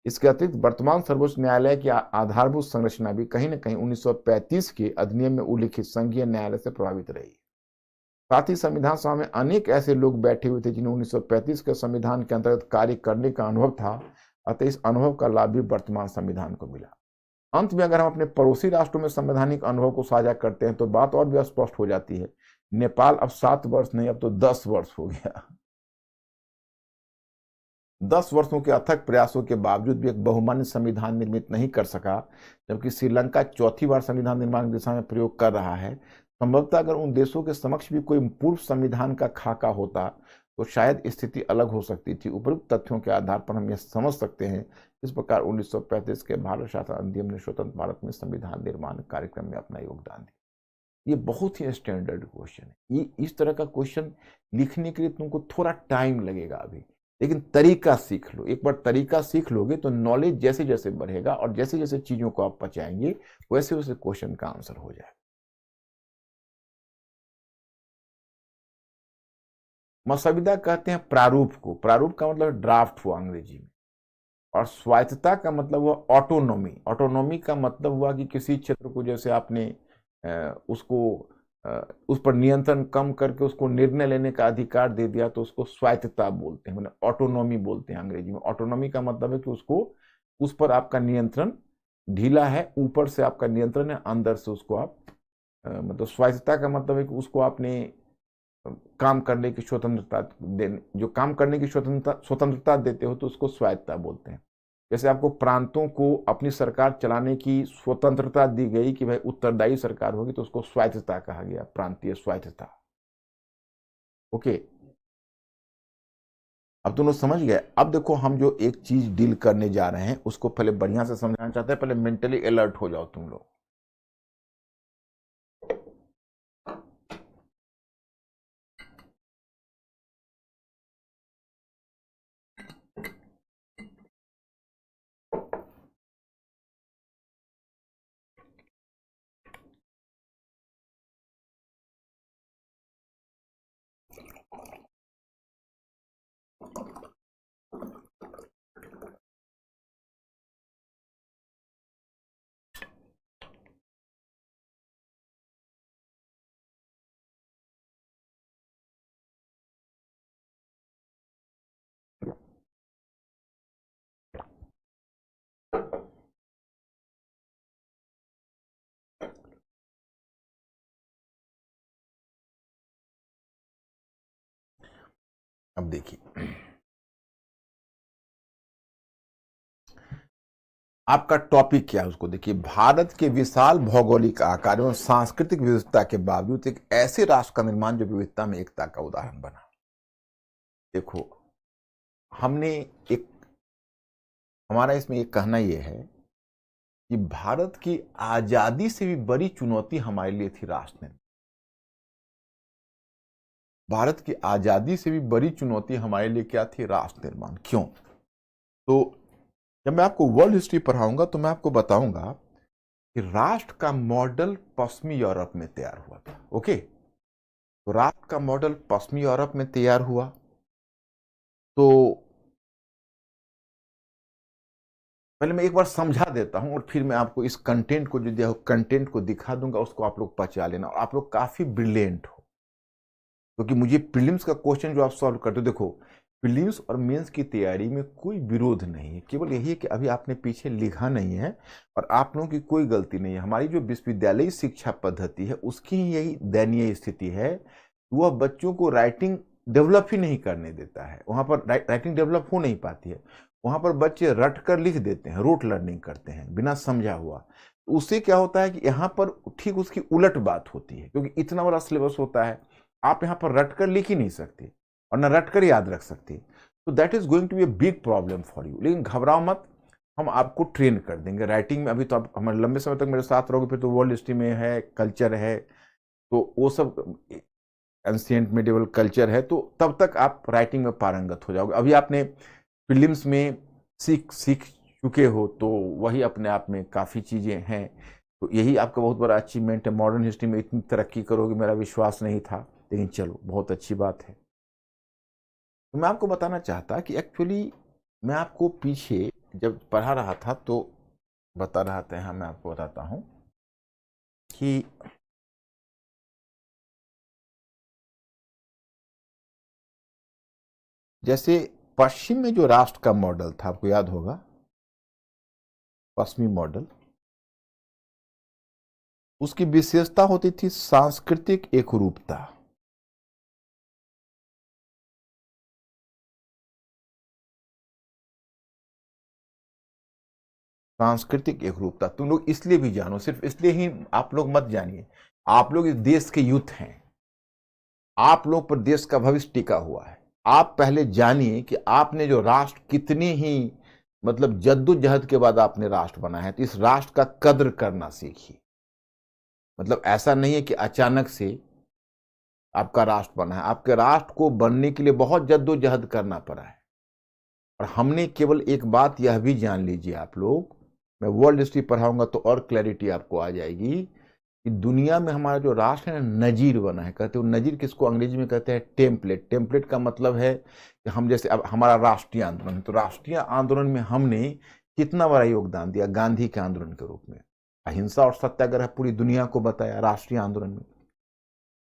इसके अतिरिक्त वर्तमान सर्वोच्च न्यायालय की आधारभूत संरचना भी कहीं न कहीं 1935 के अधिनियम में उल्लिखित संघीय न्यायालय से प्रभावित रही। साथ ही संविधान सभा में अनेक ऐसे लोग बैठे हुए थे जिन्हें 1935 के संविधान के अंतर्गत कार्य करने का अनुभव था, अतः इस अनुभव का लाभ भी वर्तमान संविधान को मिला। अंत में अगर हम अपने पड़ोसी राष्ट्रों में संवैधानिक अनुभव को साझा करते हैं तो बात और भी स्पष्ट हो जाती है। नेपाल अब 7 वर्ष नहीं, अब तो 10 वर्ष हो गया। 10 वर्षों के अथक प्रयासों के बावजूद भी एक बहुमान्य संविधान निर्मित नहीं कर सका, जबकि श्रीलंका चौथी बार संविधान निर्माण की दिशा में प्रयोग कर रहा है। संभवतः अगर उन देशों के समक्ष भी कोई पूर्व संविधान का खाका होता तो शायद स्थिति अलग हो सकती थी। उपयुक्त तथ्यों के आधार पर हम यह समझ सकते हैं इस प्रकार 1935 के भारत शासन अधिनियम ने स्वतंत्र भारत में संविधान निर्माण कार्यक्रम में अपना योगदान दिया। ये बहुत ही स्टैंडर्ड क्वेश्चन है। ये इस तरह का क्वेश्चन लिखने के लिए तुमको थोड़ा टाइम लगेगा अभी, लेकिन तरीका सीख लो। एक बार तरीका सीख लोगे तो नॉलेज जैसे जैसे बढ़ेगा और जैसे जैसे चीजों को आप पचाएंगे वैसे वैसे क्वेश्चन का आंसर हो जाएगा। मसविदा कहते हैं प्रारूप को। प्रारूप का मतलब ड्राफ्ट हुआ अंग्रेजी में। और स्वायत्तता का मतलब हुआ ऑटोनॉमी। ऑटोनॉमी का मतलब हुआ कि किसी क्षेत्र को जैसे आपने उसको उस पर नियंत्रण कम करके उसको निर्णय लेने का अधिकार दे दिया तो उसको स्वायत्तता बोलते हैं, मतलब ऑटोनॉमी बोलते हैं अंग्रेजी में। ऑटोनॉमी का मतलब है कि उसको उस पर आपका नियंत्रण ढीला है, ऊपर से आपका नियंत्रण है, अंदर से उसको आप मतलब स्वायत्तता का मतलब है कि उसको आपने काम करने की स्वतंत्रता देने, जो काम करने की स्वतंत्रता देते हो तो उसको स्वायत्तता बोलते हैं। जैसे आपको प्रांतों को अपनी सरकार चलाने की स्वतंत्रता दी गई कि भाई उत्तरदायी सरकार होगी, तो उसको स्वायत्तता कहा गया, प्रांतीय स्वायत्तता। ओके, अब तुम लोग समझ गए। अब देखो, हम जो एक चीज डील करने जा रहे हैं उसको पहले बढ़िया से समझाना चाहते हैं, पहले मेंटली अलर्ट हो जाओ तुम लोग। अब देखिए, आपका टॉपिक क्या है उसको देखिए। भारत के विशाल भौगोलिक आकार एवं सांस्कृतिक विविधता के बावजूद एक ऐसे राष्ट्र का निर्माण जो विविधता में एकता का उदाहरण बना। देखो, हमने एक, हमारा इसमें एक कहना यह है कि भारत की आजादी से भी बड़ी चुनौती हमारे लिए थी राष्ट्र निर्माण। भारत की आजादी से भी बड़ी चुनौती हमारे लिए क्या थी? राष्ट्र निर्माण। क्यों? तो जब मैं आपको वर्ल्ड हिस्ट्री पढ़ाऊंगा तो मैं आपको बताऊंगा कि राष्ट्र का मॉडल पश्चिमी यूरोप में तैयार हुआ था। ओके, तो राष्ट्र का मॉडल पश्चिमी यूरोप में तैयार हुआ। तो पहले मैं एक बार समझा देता हूं और फिर मैं आपको इस कंटेंट को जो दिया हो कंटेंट को दिखा दूंगा, उसको आप लोग पचा लेना। और आप लोग काफी ब्रिलियंट हो, क्योंकि मुझे प्रीलिम्स का क्वेश्चन जो आप सॉल्व करते हो, देखो प्रीलिम्स और मेंस की तैयारी में कोई विरोध नहीं है, केवल यही है कि अभी आपने पीछे लिखा नहीं है और आप लोगों की कोई गलती नहीं है। हमारी जो विश्वविद्यालयी शिक्षा पद्धति है उसकी ही यही दयनीय स्थिति है, वह बच्चों को राइटिंग डेवलप ही नहीं करने देता है। वहां पर राइटिंग डेवलप हो नहीं पाती है। वहां पर बच्चे रट कर लिख देते हैं, रोट लर्निंग करते हैं बिना समझा हुआ। उससे क्या होता है कि यहाँ पर ठीक उसकी उलट बात होती है, क्योंकि इतना बड़ा सिलेबस होता है, आप यहाँ पर रट कर लिख ही नहीं सकते और न रट कर याद रख सकते। तो that is going to be a big problem for you. लेकिन घबराओ मत, हम आपको ट्रेन कर देंगे राइटिंग में। अभी तो आप हमारे लंबे समय तक मेरे साथ रहोगे, फिर तो वर्ल्ड हिस्ट्री में है, कल्चर है, तो वो सब एंशिएंट मिडिवल कल्चर है, तो तब तक आप राइटिंग में पारंगत हो जाओगे। अभी आपने प्रीलिम्स में सीख चुके हो, तो वही अपने आप में काफ़ी चीज़ें हैं। तो यही आपका बहुत बड़ा अचीवमेंट है। मॉडर्न हिस्ट्री में इतनी तरक्की करोगे मेरा विश्वास नहीं था, लेकिन चलो बहुत अच्छी बात है। तो मैं आपको बताना चाहता कि एक्चुअली मैं आपको पीछे जब पढ़ा रहा था तो बता रहा था, हाँ मैं आपको बताता हूँ कि जैसे पश्चिम में जो राष्ट्र का मॉडल था, आपको याद होगा, पश्चिमी मॉडल, उसकी विशेषता होती थी सांस्कृतिक एकरूपता। सांस्कृतिक एकरूपता तुम लोग इसलिए भी जानो, सिर्फ इसलिए ही आप लोग मत जानिए, आप लोग इस देश के यूथ हैं, आप लोग पर देश का भविष्य टिका हुआ है। आप पहले जानिए कि आपने जो राष्ट्र कितनी ही मतलब जद्दोजहद के बाद आपने राष्ट्र बना है, तो इस राष्ट्र का कद्र करना सीखिए। मतलब ऐसा नहीं है कि अचानक से आपका राष्ट्र बना है, आपके राष्ट्र को बनने के लिए बहुत जद्दोजहद करना पड़ा है। और हमने केवल एक बात यह भी जान लीजिए आप लोग, मैं वर्ल्ड हिस्ट्री पढ़ाऊंगा तो और क्लैरिटी आपको आ जाएगी कि दुनिया में हमारा जो राष्ट्र है नजीर बना है। कहते हो नजीर किसको अंग्रेजी में कहते हैं? टेम्पलेट। टेम्पलेट का मतलब है कि हम जैसे अब हमारा राष्ट्रीय आंदोलन है, तो राष्ट्रीय आंदोलन में हमने कितना बड़ा योगदान दिया गांधी के आंदोलन के रूप में। अहिंसा और सत्याग्रह पूरी दुनिया को बताया राष्ट्रीय आंदोलन में।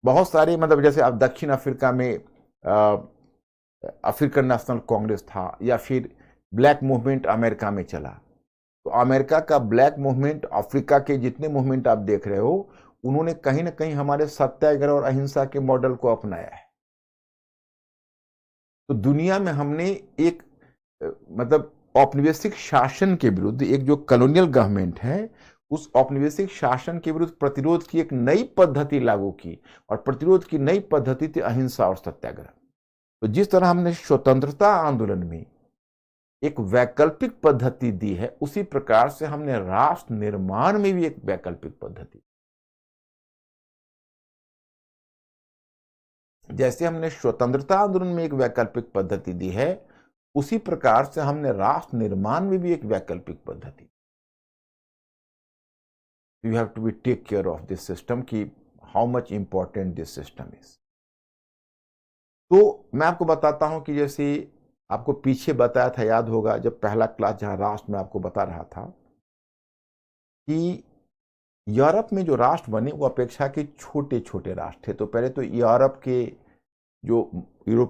बहुत सारे मतलब जैसे अब दक्षिण अफ्रीका में अफ्रीकन नेशनल कांग्रेस था, या फिर ब्लैक मूवमेंट अमेरिका में चला, तो अमेरिका का ब्लैक मूवमेंट, अफ्रीका के जितने मूवमेंट आप देख रहे हो, उन्होंने कहीं ना कहीं हमारे सत्याग्रह और अहिंसा के मॉडल को अपनाया है। तो दुनिया में हमने एक मतलब औपनिवेशिक शासन के विरुद्ध, एक जो कॉलोनियल गवर्नमेंट है, उस औपनिवेशिक शासन के विरुद्ध प्रतिरोध की एक नई पद्धति लागू की, और प्रतिरोध की नई पद्धति थी अहिंसा और सत्याग्रह। तो जिस तरह हमने स्वतंत्रता आंदोलन में एक वैकल्पिक पद्धति दी है, उसी प्रकार से हमने राष्ट्र निर्माण में भी एक वैकल्पिक पद्धति, जैसे हमने स्वतंत्रता आंदोलन में एक वैकल्पिक पद्धति दी है, उसी प्रकार से हमने राष्ट्र निर्माण में भी एक वैकल्पिक पद्धति। You have to be take care of this system, कि how much important this system is. तो मैं आपको बताता हूं कि जैसे आपको पीछे बताया था, याद होगा जब पहला क्लास जहां राष्ट्र में आपको बता रहा था कि यूरोप में जो राष्ट्र बने वो अपेक्षाकृत छोटे छोटे राष्ट्र थे। तो पहले तो यूरोप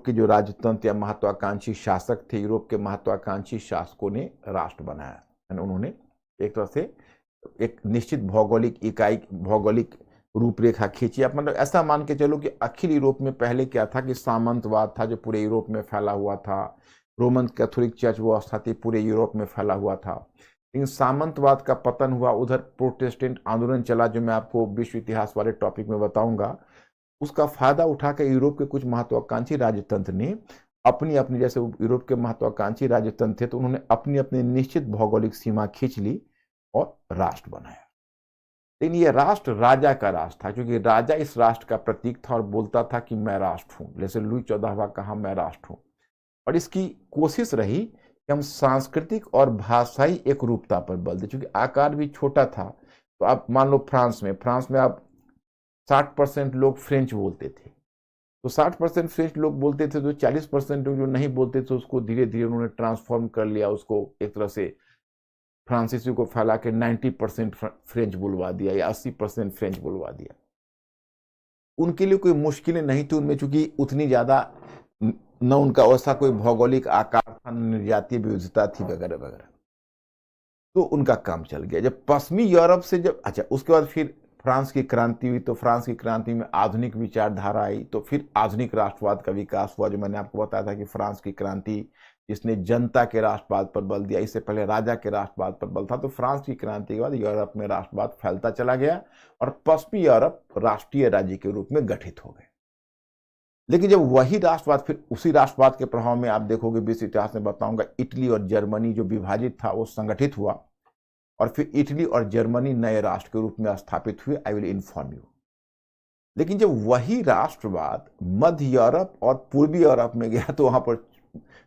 के जो राजतंत्र या महत्वाकांक्षी शासक थे, यूरोप के महत्वाकांक्षी शासकों ने राष्ट्र बनाया, उन्होंने एक तरह से एक निश्चित भौगोलिक इकाई, भौगोलिक रूपरेखा खींची। आप मतलब ऐसा मान के चलो कि अखिल यूरोप में पहले क्या था कि सामंतवाद था जो पूरे यूरोप में फैला हुआ था, रोमन कैथोलिक चर्च व्यवस्था थी, पूरे यूरोप में फैला हुआ था। लेकिन सामंतवाद का पतन हुआ, उधर प्रोटेस्टेंट आंदोलन चला, जो मैं आपको विश्व इतिहास वाले टॉपिक में बताऊंगा। उसका फायदा उठाकर यूरोप के कुछ महत्वाकांक्षी राजतंत्र ने अपनी अपनी, जैसे यूरोप के महत्वाकांक्षी राजतंत्र थे तो उन्होंने अपनी अपनी निश्चित भौगोलिक सीमा खींच ली और राष्ट्र बनाया। लेकिन यह राष्ट्र राजा का राष्ट्र था, क्योंकि राजा इस राष्ट्र का प्रतीक था और बोलता था कि मैं राष्ट्र हूं। जैसे लुई 14वां कहा मैं राष्ट्र हूं। और इसकी कोशिश रही कि हम सांस्कृतिक और भाषाई एक रूपता पर बल दें, क्योंकि आकार भी छोटा था। तो आप मान लो फ्रांस में आप 60% लोग फ्रेंच बोलते थे, तो 60% फ्रेंच लोग बोलते थे, तो 40% लोग जो नहीं बोलते थे उसको धीरे धीरे उन्होंने ट्रांसफॉर्म कर लिया, उसको एक तरह से फ्रांसीसी को फैला के 90% फ्रेंच बुलवा दिया या 80% फ्रेंच बुलवा दिया। उनके लिए कोई मुश्किलें नहीं थी उनमें, चूंकि उतनी ज्यादा न उनका वैसा कोई भौगोलिक आकार था, न जातीय विविधता थी वगैरह वगैरह, तो उनका काम चल गया। जब पश्चिमी यूरोप से उसके बाद फिर फ्रांस की क्रांति हुई, तो फ्रांस की क्रांति में आधुनिक विचारधारा आई, तो फिर आधुनिक राष्ट्रवाद का विकास हुआ, जो मैंने आपको बताया था कि फ्रांस की क्रांति जिसने जनता के राष्ट्रवाद पर बल दिया, इससे पहले राजा के राष्ट्रवाद पर बल था। तो फ्रांस की क्रांति के बाद यूरोप में राष्ट्रवाद फैलता चला गया और पश्चिमी यूरोप राष्ट्रीय राज्य के रूप में गठित हो गए। लेकिन जब वही राष्ट्रवाद, फिर उसी राष्ट्रवाद के प्रभाव में आप देखोगे, विश्व इतिहास में बताऊंगा, इटली और जर्मनी जो विभाजित था वो संगठित हुआ, और फिर इटली और जर्मनी नए राष्ट्र के रूप में स्थापित हुए। I will inform you. लेकिन जब वही राष्ट्रवाद मध्य यूरोप और पूर्वी यूरोप में गया, तो वहां पर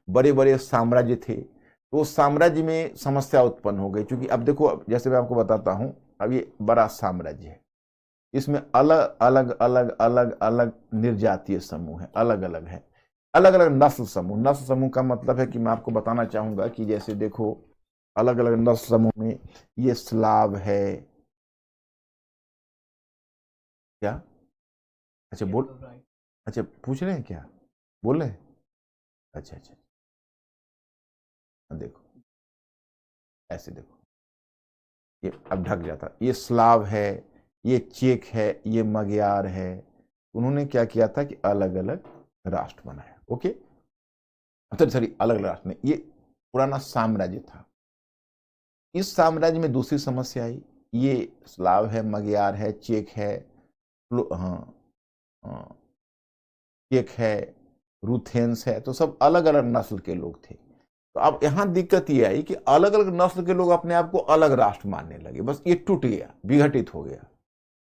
बड़े बड़े साम्राज्य थे, तो उस साम्राज्य में समस्या उत्पन्न हो गई। क्योंकि अब देखो, जैसे मैं आपको बताता हूं, अब ये बड़ा साम्राज्य है, इसमें अलग अलग अलग अलग अलग निर्जातीय समूह है, अलग अलग है, अलग अलग नस्ल समूह। नस्ल समूह का मतलब है कि मैं आपको बताना चाहूंगा कि जैसे देखो, अलग अलग नस्ल समूह में ये स्लाव है, क्या अच्छा पूछ रहे हैं, क्या बोल रहे हैं? अच्छा, देखो ऐसे देखो, ये अब ढक जाता, ये स्लाव है, ये चेक है, ये मगयार है। उन्होंने क्या किया था कि अलग अलग राष्ट्र बनाया। ओके, सॉरी, अलग अलग राष्ट्र नहीं, ये पुराना साम्राज्य था। इस साम्राज्य में दूसरी समस्या आई, ये स्लाव है, मगयार है, चेक है, चेक है, रूथेंस है, तो सब अलग अलग नस्ल के लोग थे। तो अब यहां दिक्कत ये आई कि अलग अलग नस्ल के लोग अपने आप को अलग राष्ट्र मानने लगे। बस ये टूट गया, विघटित हो गया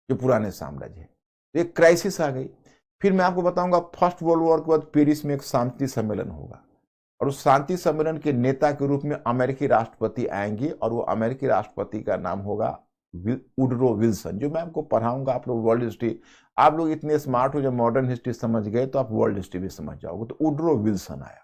जो पुराने साम्राज्य है। तो एक क्राइसिस आ गई। फिर मैं आपको बताऊंगा, फर्स्ट वर्ल्ड वॉर के बाद पेरिस में एक शांति सम्मेलन होगा, और उस शांति सम्मेलन के नेता के रूप में अमेरिकी राष्ट्रपति आएंगे, और वो अमेरिकी राष्ट्रपति का नाम होगा वुडरो विल्सन, जो मैं आपको पढ़ाऊंगा। आप लोग वर्ल्ड हिस्ट्री, आप लोग इतने स्मार्ट हो, जब मॉडर्न हिस्ट्री समझ गए तो आप वर्ल्ड हिस्ट्री भी समझ जाओगे। तो वुडरो विल्सन आया।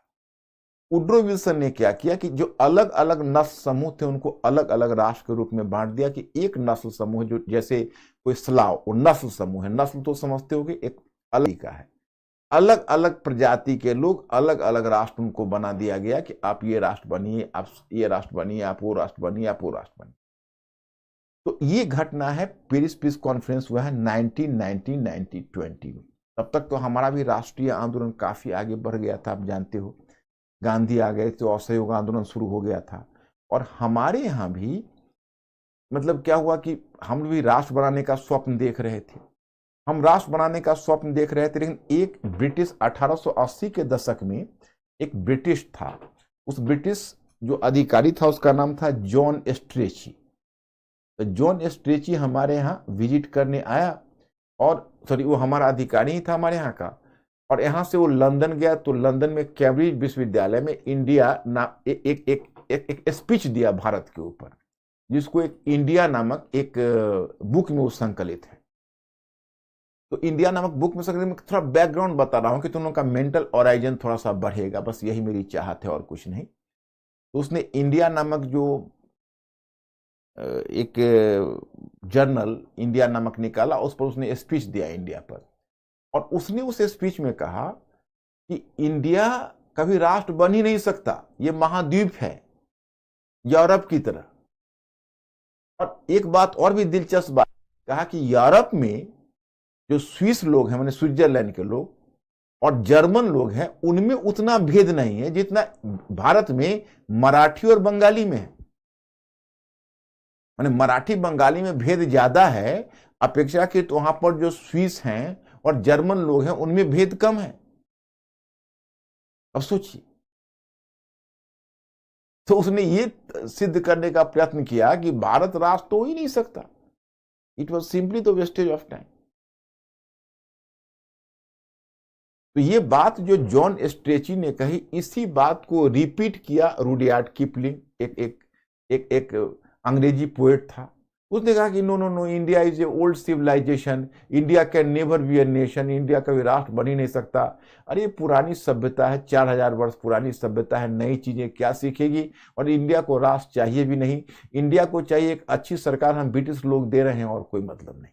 वुडरो विल्सन ने क्या किया कि जो अलग अलग नस्ल समूह थे उनको अलग अलग राष्ट्र के रूप में बांट दिया, कि एक नस्ल समूह, जो जैसे कोई स्लाव, वो नस्ल समूह है, नस्ल तो समझते होगे एक अलग का है, अलग अलग प्रजाति के लोग, अलग अलग राष्ट्र उनको बना दिया गया कि आप ये राष्ट्र बनिए, आप ये राष्ट्र बनिए, आप वो राष्ट्र बनिए, आप वो राष्ट्र बनिए। तो ये घटना है, पेरिस पीस कॉन्फ्रेंस हुआ है 1919-20 में। तब तक तो हमारा भी राष्ट्रीय आंदोलन काफी आगे बढ़ गया था, आप जानते हो, गांधी आ गए तो असहयोग आंदोलन शुरू हो गया था। और हमारे यहाँ भी मतलब क्या हुआ कि हम भी राष्ट्र बनाने का स्वप्न देख रहे थे, हम राष्ट्र बनाने का स्वप्न देख रहे थे, लेकिन एक ब्रिटिश 1880 के दशक में एक ब्रिटिश था, उस ब्रिटिश जो अधिकारी था उसका नाम था जॉन स्ट्रेची। तो जॉन स्ट्रेची हमारे यहाँ विजिट करने आया, और सॉरी वो हमारा अधिकारी ही था हमारे यहाँ का, और यहाँ से वो लंदन गया। तो लंदन में कैम्ब्रिज विश्वविद्यालय में इंडिया एक स्पीच दिया भारत के ऊपर, जिसको एक इंडिया नामक एक बुक में वो संकलित है। तो इंडिया नामक बुक में संकलित, में थोड़ा बैकग्राउंड बता रहा हूं कि तुम लोगों का मेंटल ऑराइजन थोड़ा सा बढ़ेगा, बस यही मेरी चाहत है और कुछ नहीं। तो उसने इंडिया नामक जो एक जर्नल इंडिया नामक निकाला, उस पर उसने स्पीच दिया इंडिया पर, और उसने उस स्पीच में कहा कि इंडिया कभी राष्ट्र बन ही नहीं सकता, ये महाद्वीप है यूरोप की तरह। और एक बात और भी दिलचस्प बात कहा कि यूरोप में जो स्विस लोग हैं, माने स्विट्जरलैंड के लोग, और जर्मन लोग हैं, उनमें उतना भेद नहीं है जितना भारत में मराठी और बंगाली में है। माने मराठी बंगाली में भेद ज्यादा है अपेक्षाकृत वहां पर जो स्विस हैं और जर्मन लोग हैं उनमें भेद कम है। अब सोचिए, तो उसने ये सिद्ध करने का प्रयत्न किया कि भारत राष्ट्र तो हो ही नहीं सकता। It was simply the wastage of time. तो ये बात जो जॉन स्ट्रेची ने कही, इसी बात को रिपीट किया रुडयार्ड किपलिंग, एक अंग्रेजी पोएट था। उसने कहा कि no no no, India is a old civilisation, India can never be a nation, India कभी राष्ट्र बन ही नहीं सकता। अरे पुरानी सभ्यता है, 4000 वर्ष पुरानी सभ्यता है, नई चीजें क्या सीखेगी, और इंडिया को राष्ट्र चाहिए भी नहीं। इंडिया को चाहिए एक अच्छी सरकार, हम ब्रिटिश लोग दे रहे हैं और कोई मतलब नहीं।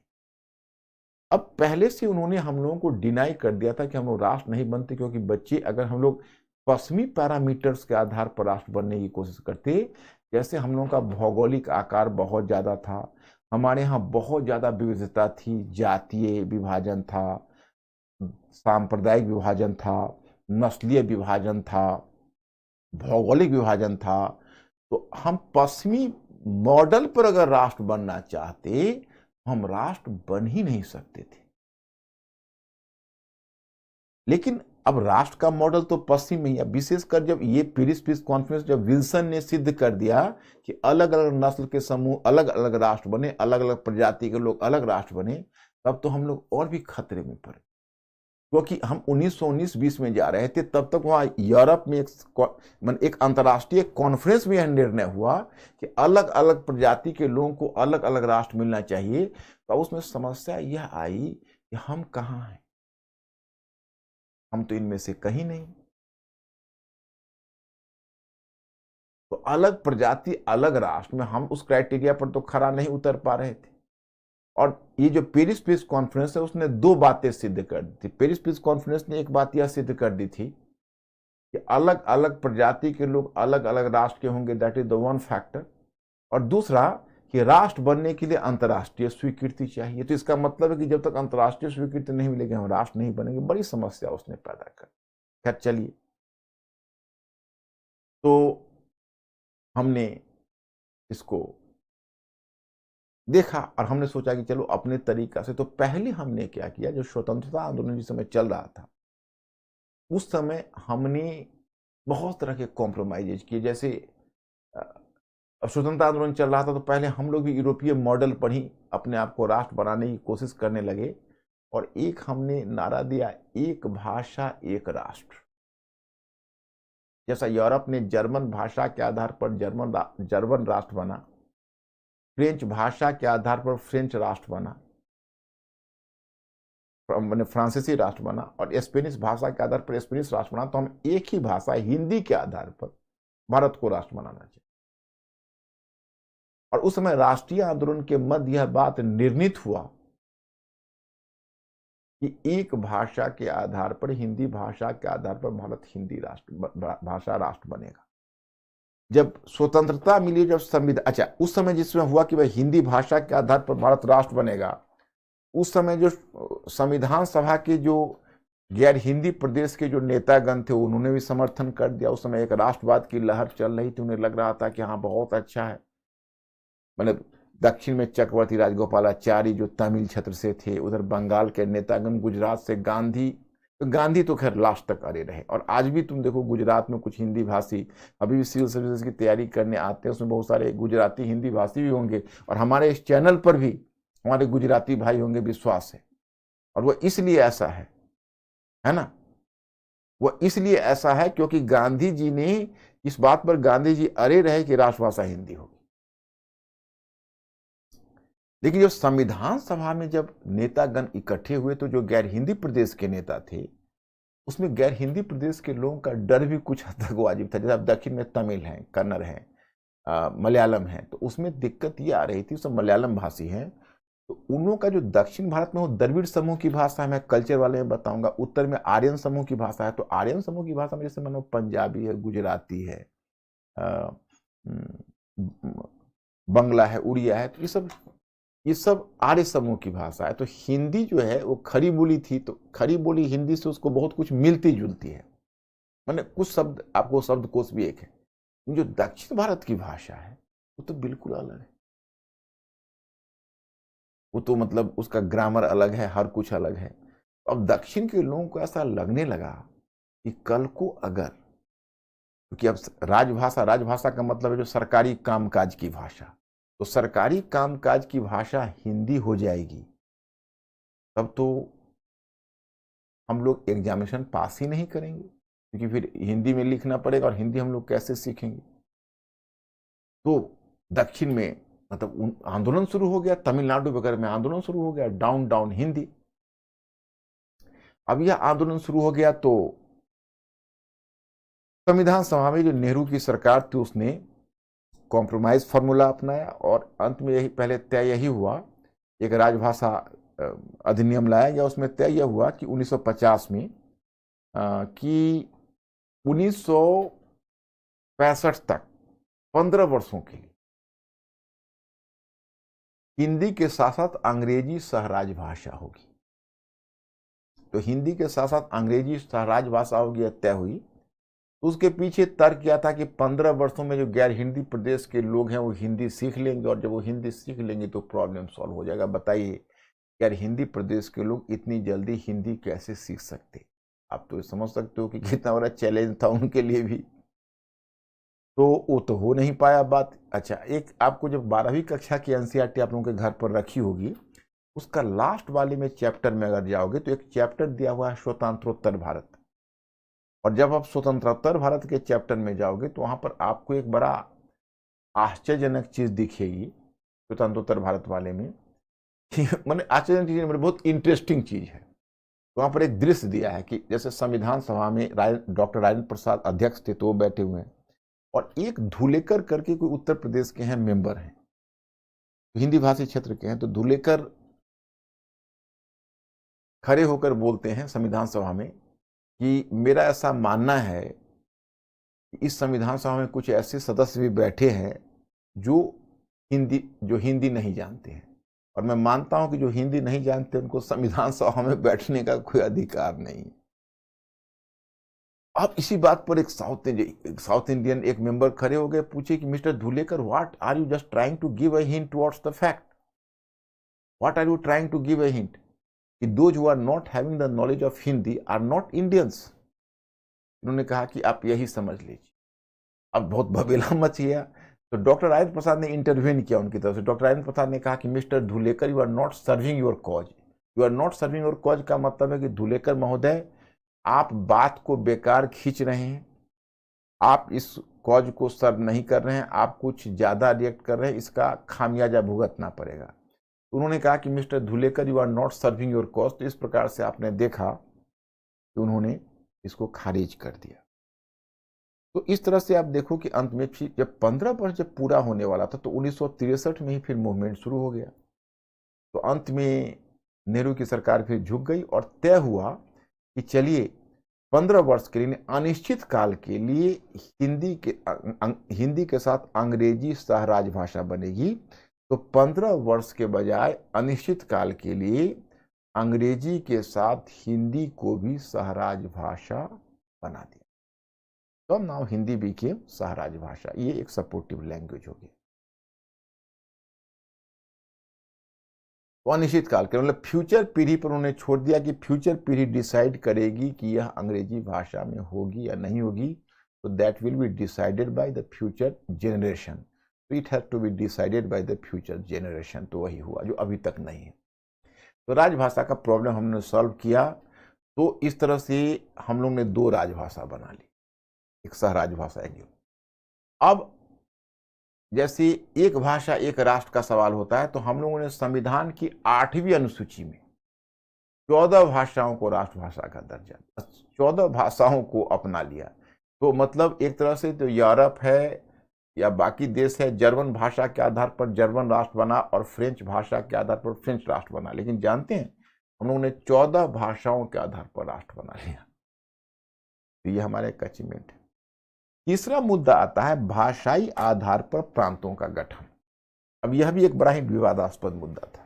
अब पहले से उन्होंने हम लोगों को डिनाई कर दिया था कि हम लोग राष्ट्र नहीं बनते, क्योंकि बच्चे अगर हम लोग पश्चिमी पैरामीटर्स के आधार पर राष्ट्र बनने की कोशिश करते, जैसे हम लोगों का भौगोलिक आकार बहुत ज्यादा था, हमारे यहाँ बहुत ज्यादा विविधता थी, जातीय विभाजन था, सांप्रदायिक विभाजन था, नस्लीय विभाजन था, भौगोलिक विभाजन था, तो हम पश्चिमी मॉडल पर अगर राष्ट्र बनना चाहते, हम राष्ट्र बन ही नहीं सकते थे। लेकिन अब राष्ट्र का मॉडल तो पश्चिम में ही है, विशेषकर जब ये पेरिस पीस कॉन्फ्रेंस, जब विल्सन ने सिद्ध कर दिया कि अलग अलग नस्ल के समूह अलग अलग राष्ट्र बने, अलग अलग प्रजाति के लोग अलग राष्ट्र बने, तब तो हम लोग और भी खतरे में पड़े। क्योंकि हम 1919-20 में जा रहे थे, तब तक वहां यूरोप में एक अंतर्राष्ट्रीय कॉन्फ्रेंस में यह निर्णय हुआ कि अलग अलग प्रजाति के लोगों को अलग अलग राष्ट्र मिलना चाहिए। तो उसमें समस्या यह आई कि हम कहां हैं, हम तो इनमें से कहीं नहीं। तो अलग प्रजाति अलग राष्ट्र में हम उस क्राइटेरिया पर तो खरा नहीं उतर पा रहे थे। और ये जो पेरिस पीस कॉन्फ्रेंस है, उसने दो बातें सिद्ध कर दी थी। पेरिस पीस कॉन्फ्रेंस ने एक बात यह सिद्ध कर दी थी कि अलग अलग प्रजाति के लोग अलग अलग राष्ट्र के होंगे, that is the one factor. और दूसरा कि राष्ट्र बनने के लिए अंतर्राष्ट्रीय स्वीकृति चाहिए। तो इसका मतलब है कि जब तक अंतर्राष्ट्रीय स्वीकृति नहीं मिलेगी, हम राष्ट्र नहीं बनेंगे। बड़ी समस्या उसने पैदा कर। खैर चलिए, तो हमने इसको देखा और हमने सोचा कि चलो अपने तरीका से। तो पहले हमने क्या किया, जो स्वतंत्रता आंदोलन जिस समय चल रहा था, उस समय हमने बहुत तरह के कॉम्प्रोमाइजेज किए। जैसे स्वतंत्रता आंदोलन चल रहा था, तो पहले हम लोग भी यूरोपीय मॉडल पर ही अपने आप को राष्ट्र बनाने की कोशिश करने लगे। और एक हमने नारा दिया, एक भाषा एक राष्ट्र। जैसा यूरोप ने जर्मन भाषा के आधार पर जर्मन राष्ट्र बना, फ्रेंच भाषा के आधार पर फ्रेंच राष्ट्र बना, मैंने फ्रांसीसी राष्ट्र बना, और स्पेनिश भाषा के आधार पर स्पेनिश राष्ट्र बना, तो हम एक ही भाषा हिंदी के आधार पर भारत को राष्ट्र बनाना चाहिए। और उस समय राष्ट्रीय आंदोलन के मध्य यह बात निर्णित हुआ कि एक भाषा के आधार पर, हिंदी भाषा के आधार पर भारत हिंदी भाषा राष्ट्र बनेगा। जब स्वतंत्रता मिली, जब संविधान, अच्छा उस समय जिसमें हुआ कि भाई हिंदी भाषा के आधार पर भारत राष्ट्र बनेगा, उस समय जो संविधान सभा के जो गैर हिंदी प्रदेश के जो नेतागण थे उन्होंने भी समर्थन कर दिया। उस समय एक राष्ट्रवाद की लहर चल रही थी, उन्हें लग रहा था कि हाँ बहुत अच्छा है। मतलब दक्षिण में चक्रवर्ती राजगोपालाचारी जो तमिल क्षेत्र से थे, उधर बंगाल के नेतागण, गुजरात से गांधी तो खैर लास्ट तक अड़े रहे। और आज भी तुम देखो गुजरात में कुछ हिंदी भाषी अभी भी सिविल सर्विसेज की तैयारी करने आते हैं, उसमें बहुत सारे गुजराती हिंदी भाषी भी होंगे, और हमारे इस चैनल पर भी हमारे गुजराती भाई होंगे, विश्वास है। और वो इसलिए ऐसा है ना, वो इसलिए ऐसा है क्योंकि गांधी जी ने इस बात पर गांधी जी अड़े रहे कि राष्ट्रभाषा हिंदी होगी। लेकिन जब संविधान सभा में जब नेतागण इकट्ठे हुए तो जो गैर हिंदी प्रदेश के नेता थे, उसमें गैर हिंदी प्रदेश के लोगों का डर भी कुछ हद तक वाजिब था। जैसे अब दक्षिण में तमिल है, कन्नड़ है, मलयालम है, तो उसमें दिक्कत ये आ रही थी, सब मलयालम भाषी हैं, तो उन लोगों का जो दक्षिण भारत में वो द्रविड़ समूह की भाषा है, मैं कल्चर वाले में बताऊंगा। उत्तर में आर्यन समूह की भाषा है, तो आर्यन समूह की भाषा में जैसे मानो पंजाबी है, गुजराती है, बंगला है, उड़िया है, तो ये सब आर्य समूह की भाषा है। तो हिंदी जो है वो खड़ी बोली थी, तो खड़ी बोली हिंदी से उसको बहुत कुछ मिलती जुलती है, मैंने कुछ शब्द आपको शब्दकोश भी एक है। जो दक्षिण भारत की भाषा है वो तो बिल्कुल अलग है, वो तो मतलब उसका ग्रामर अलग है, हर कुछ अलग है। अब दक्षिण के लोगों को ऐसा लगने लगा कि कल को अगर, क्योंकि अब राजभाषा का मतलब है जो सरकारी कामकाज की भाषा, तो सरकारी कामकाज की भाषा हिंदी हो जाएगी, तब तो हम लोग एग्जामिनेशन पास ही नहीं करेंगे, क्योंकि फिर हिंदी में लिखना पड़ेगा, और हिंदी हम लोग कैसे सीखेंगे। तो दक्षिण में मतलब आंदोलन शुरू हो गया, तमिलनाडु वगैरह में आंदोलन शुरू हो गया, डाउन डाउन हिंदी। अब यह आंदोलन शुरू हो गया तो संविधान सभा में जो नेहरू की सरकार थी उसने कॉम्प्रोमाइज फार्मूला अपनाया, और अंत में यही पहले तय यही हुआ, एक राजभाषा अधिनियम लाया गया। उसमें तय यह हुआ कि 1950 में कि 1965 तक 15 वर्षों के लिए हिंदी के साथ साथ अंग्रेजी सहराज भाषा होगी। तो हिंदी के साथ साथ अंग्रेजी सहराज भाषा होगी, तय हुई। तो उसके पीछे तर्क किया था कि 15 वर्षों में जो गैर हिंदी प्रदेश के लोग हैं वो हिंदी सीख लेंगे, और जब वो हिंदी सीख लेंगे तो प्रॉब्लम सॉल्व हो जाएगा। बताइए यार, हिंदी प्रदेश के लोग इतनी जल्दी हिंदी कैसे सीख सकते? आप तो समझ सकते हो कि कितना बड़ा चैलेंज था उनके लिए भी। तो वो तो हो नहीं पाया बात। अच्छा, एक आपको जब 12वीं कक्षा की एनसीईआरटी आप लोगों के घर पर रखी होगी, उसका लास्ट वाले में चैप्टर में अगर जाओगे तो एक चैप्टर दिया हुआ है स्वतंत्रोत्तर भारत, और जब आप स्वतंत्रोत्तर भारत के चैप्टर में जाओगे तो वहां पर आपको एक बड़ा आश्चर्यजनक चीज दिखेगी स्वतंत्रोत्तर भारत वाले में। मैंने आश्चर्यजनक चीज, मतलब बहुत इंटरेस्टिंग चीज है। तो वहां पर एक दृश्य दिया है कि जैसे संविधान सभा में डॉक्टर राजेंद्र प्रसाद अध्यक्ष थे, तो वो बैठे हुए हैं, और एक धुलेकर करके कोई उत्तर प्रदेश के हैं, मेंबर हैं, हिंदी भाषी क्षेत्र के हैं। तो धुलेकर खड़े होकर बोलते हैं संविधान सभा में कि मेरा ऐसा मानना है कि इस संविधान सभा में कुछ ऐसे सदस्य भी बैठे हैं जो हिंदी नहीं जानते हैं, और मैं मानता हूं कि जो हिंदी नहीं जानते उनको संविधान सभा में बैठने का कोई अधिकार नहीं। अब इसी बात पर एक साउथ इंडियन एक मेंबर खड़े हो गए, पूछे कि mister Dhulekar, what are you just trying to give a hint towards the fact? What are you trying to give a hint कि those who are not having the knowledge of Hindi are not Indians? उन्होंने कहा कि आप यही समझ लीजिए। अब बहुत बबेला मच गया, तो डॉक्टर राजेंद्र प्रसाद ने इंटरवेन किया उनकी तरफ से। डॉक्टर राजेंद्र प्रसाद ने कहा कि mister Dhulekar, you are not serving your cause. You are not serving your cause का मतलब है कि धुलेकर महोदय, आप बात को बेकार खींच रहे हैं, आप इस कॉज को सर्व नहीं कर रहे हैं, आप कुछ ज्यादा रिएक्ट कर रहे हैं, इसका खामियाजा भुगतना पड़ेगा। तो उन्होंने कहा कि mister Dhulekar, you are not serving your cause. तो इस प्रकार से आपने देखा कि उन्होंने इसको खारिज कर दिया। तो इस तरह से आप देखो कि अंत में फिर जब 15 वर्ष जब पूरा होने वाला था तो 1963 में ही फिर मूवमेंट शुरू हो गया। तो अंत में नेहरू की सरकार फिर झुक गई और तय हुआ कि चलिए 15 वर्ष के लिए अनिश्चित काल के लिए हिंदी के साथ अंग्रेजी सहराज भाषा बनेगी। तो 15 वर्ष के बजाय अनिश्चित काल के लिए अंग्रेजी के साथ हिंदी को भी सहराज भाषा बना दिया। तो नाउ हिंदी बिकेम सहराज भाषा। ये एक सपोर्टिव लैंग्वेज होगी। तो अनिश्चित काल के मतलब फ्यूचर पीढ़ी पर उन्होंने छोड़ दिया कि फ्यूचर पीढ़ी डिसाइड करेगी कि यह अंग्रेजी भाषा में होगी या नहीं होगी। तो that will be decided by the future generation. तो it has to be decided by the future generation. तो वही हुआ जो अभी तक नहीं है। तो राजभाषा का प्रॉब्लम हमने सॉल्व किया। तो इस तरह से हम लोग ने 2 राजभाषा बना ली, एक सहराज भाषा, एक। अब जैसे एक भाषा एक राष्ट्र का सवाल होता है, तो हम लोगों ने संविधान की 8वीं अनुसूची में 14 भाषाओं को राष्ट्रभाषा का दर्जा, 14 भाषाओं को अपना लिया। तो मतलब एक तरह से तो यूरोप है या बाकी देश है, जर्मन भाषा के आधार पर जर्मन राष्ट्र बना और फ्रेंच भाषा के आधार पर फ्रेंच राष्ट्र बना। लेकिन जानते हैं हम लोगों ने 14 भाषाओं के आधार पर राष्ट्र बना लिया। तो ये हमारे एक अचीवमेंट है। तीसरा मुद्दा आता है भाषाई आधार पर प्रांतों का गठन। अब यह भी एक बड़ा ही विवादास्पद मुद्दा था।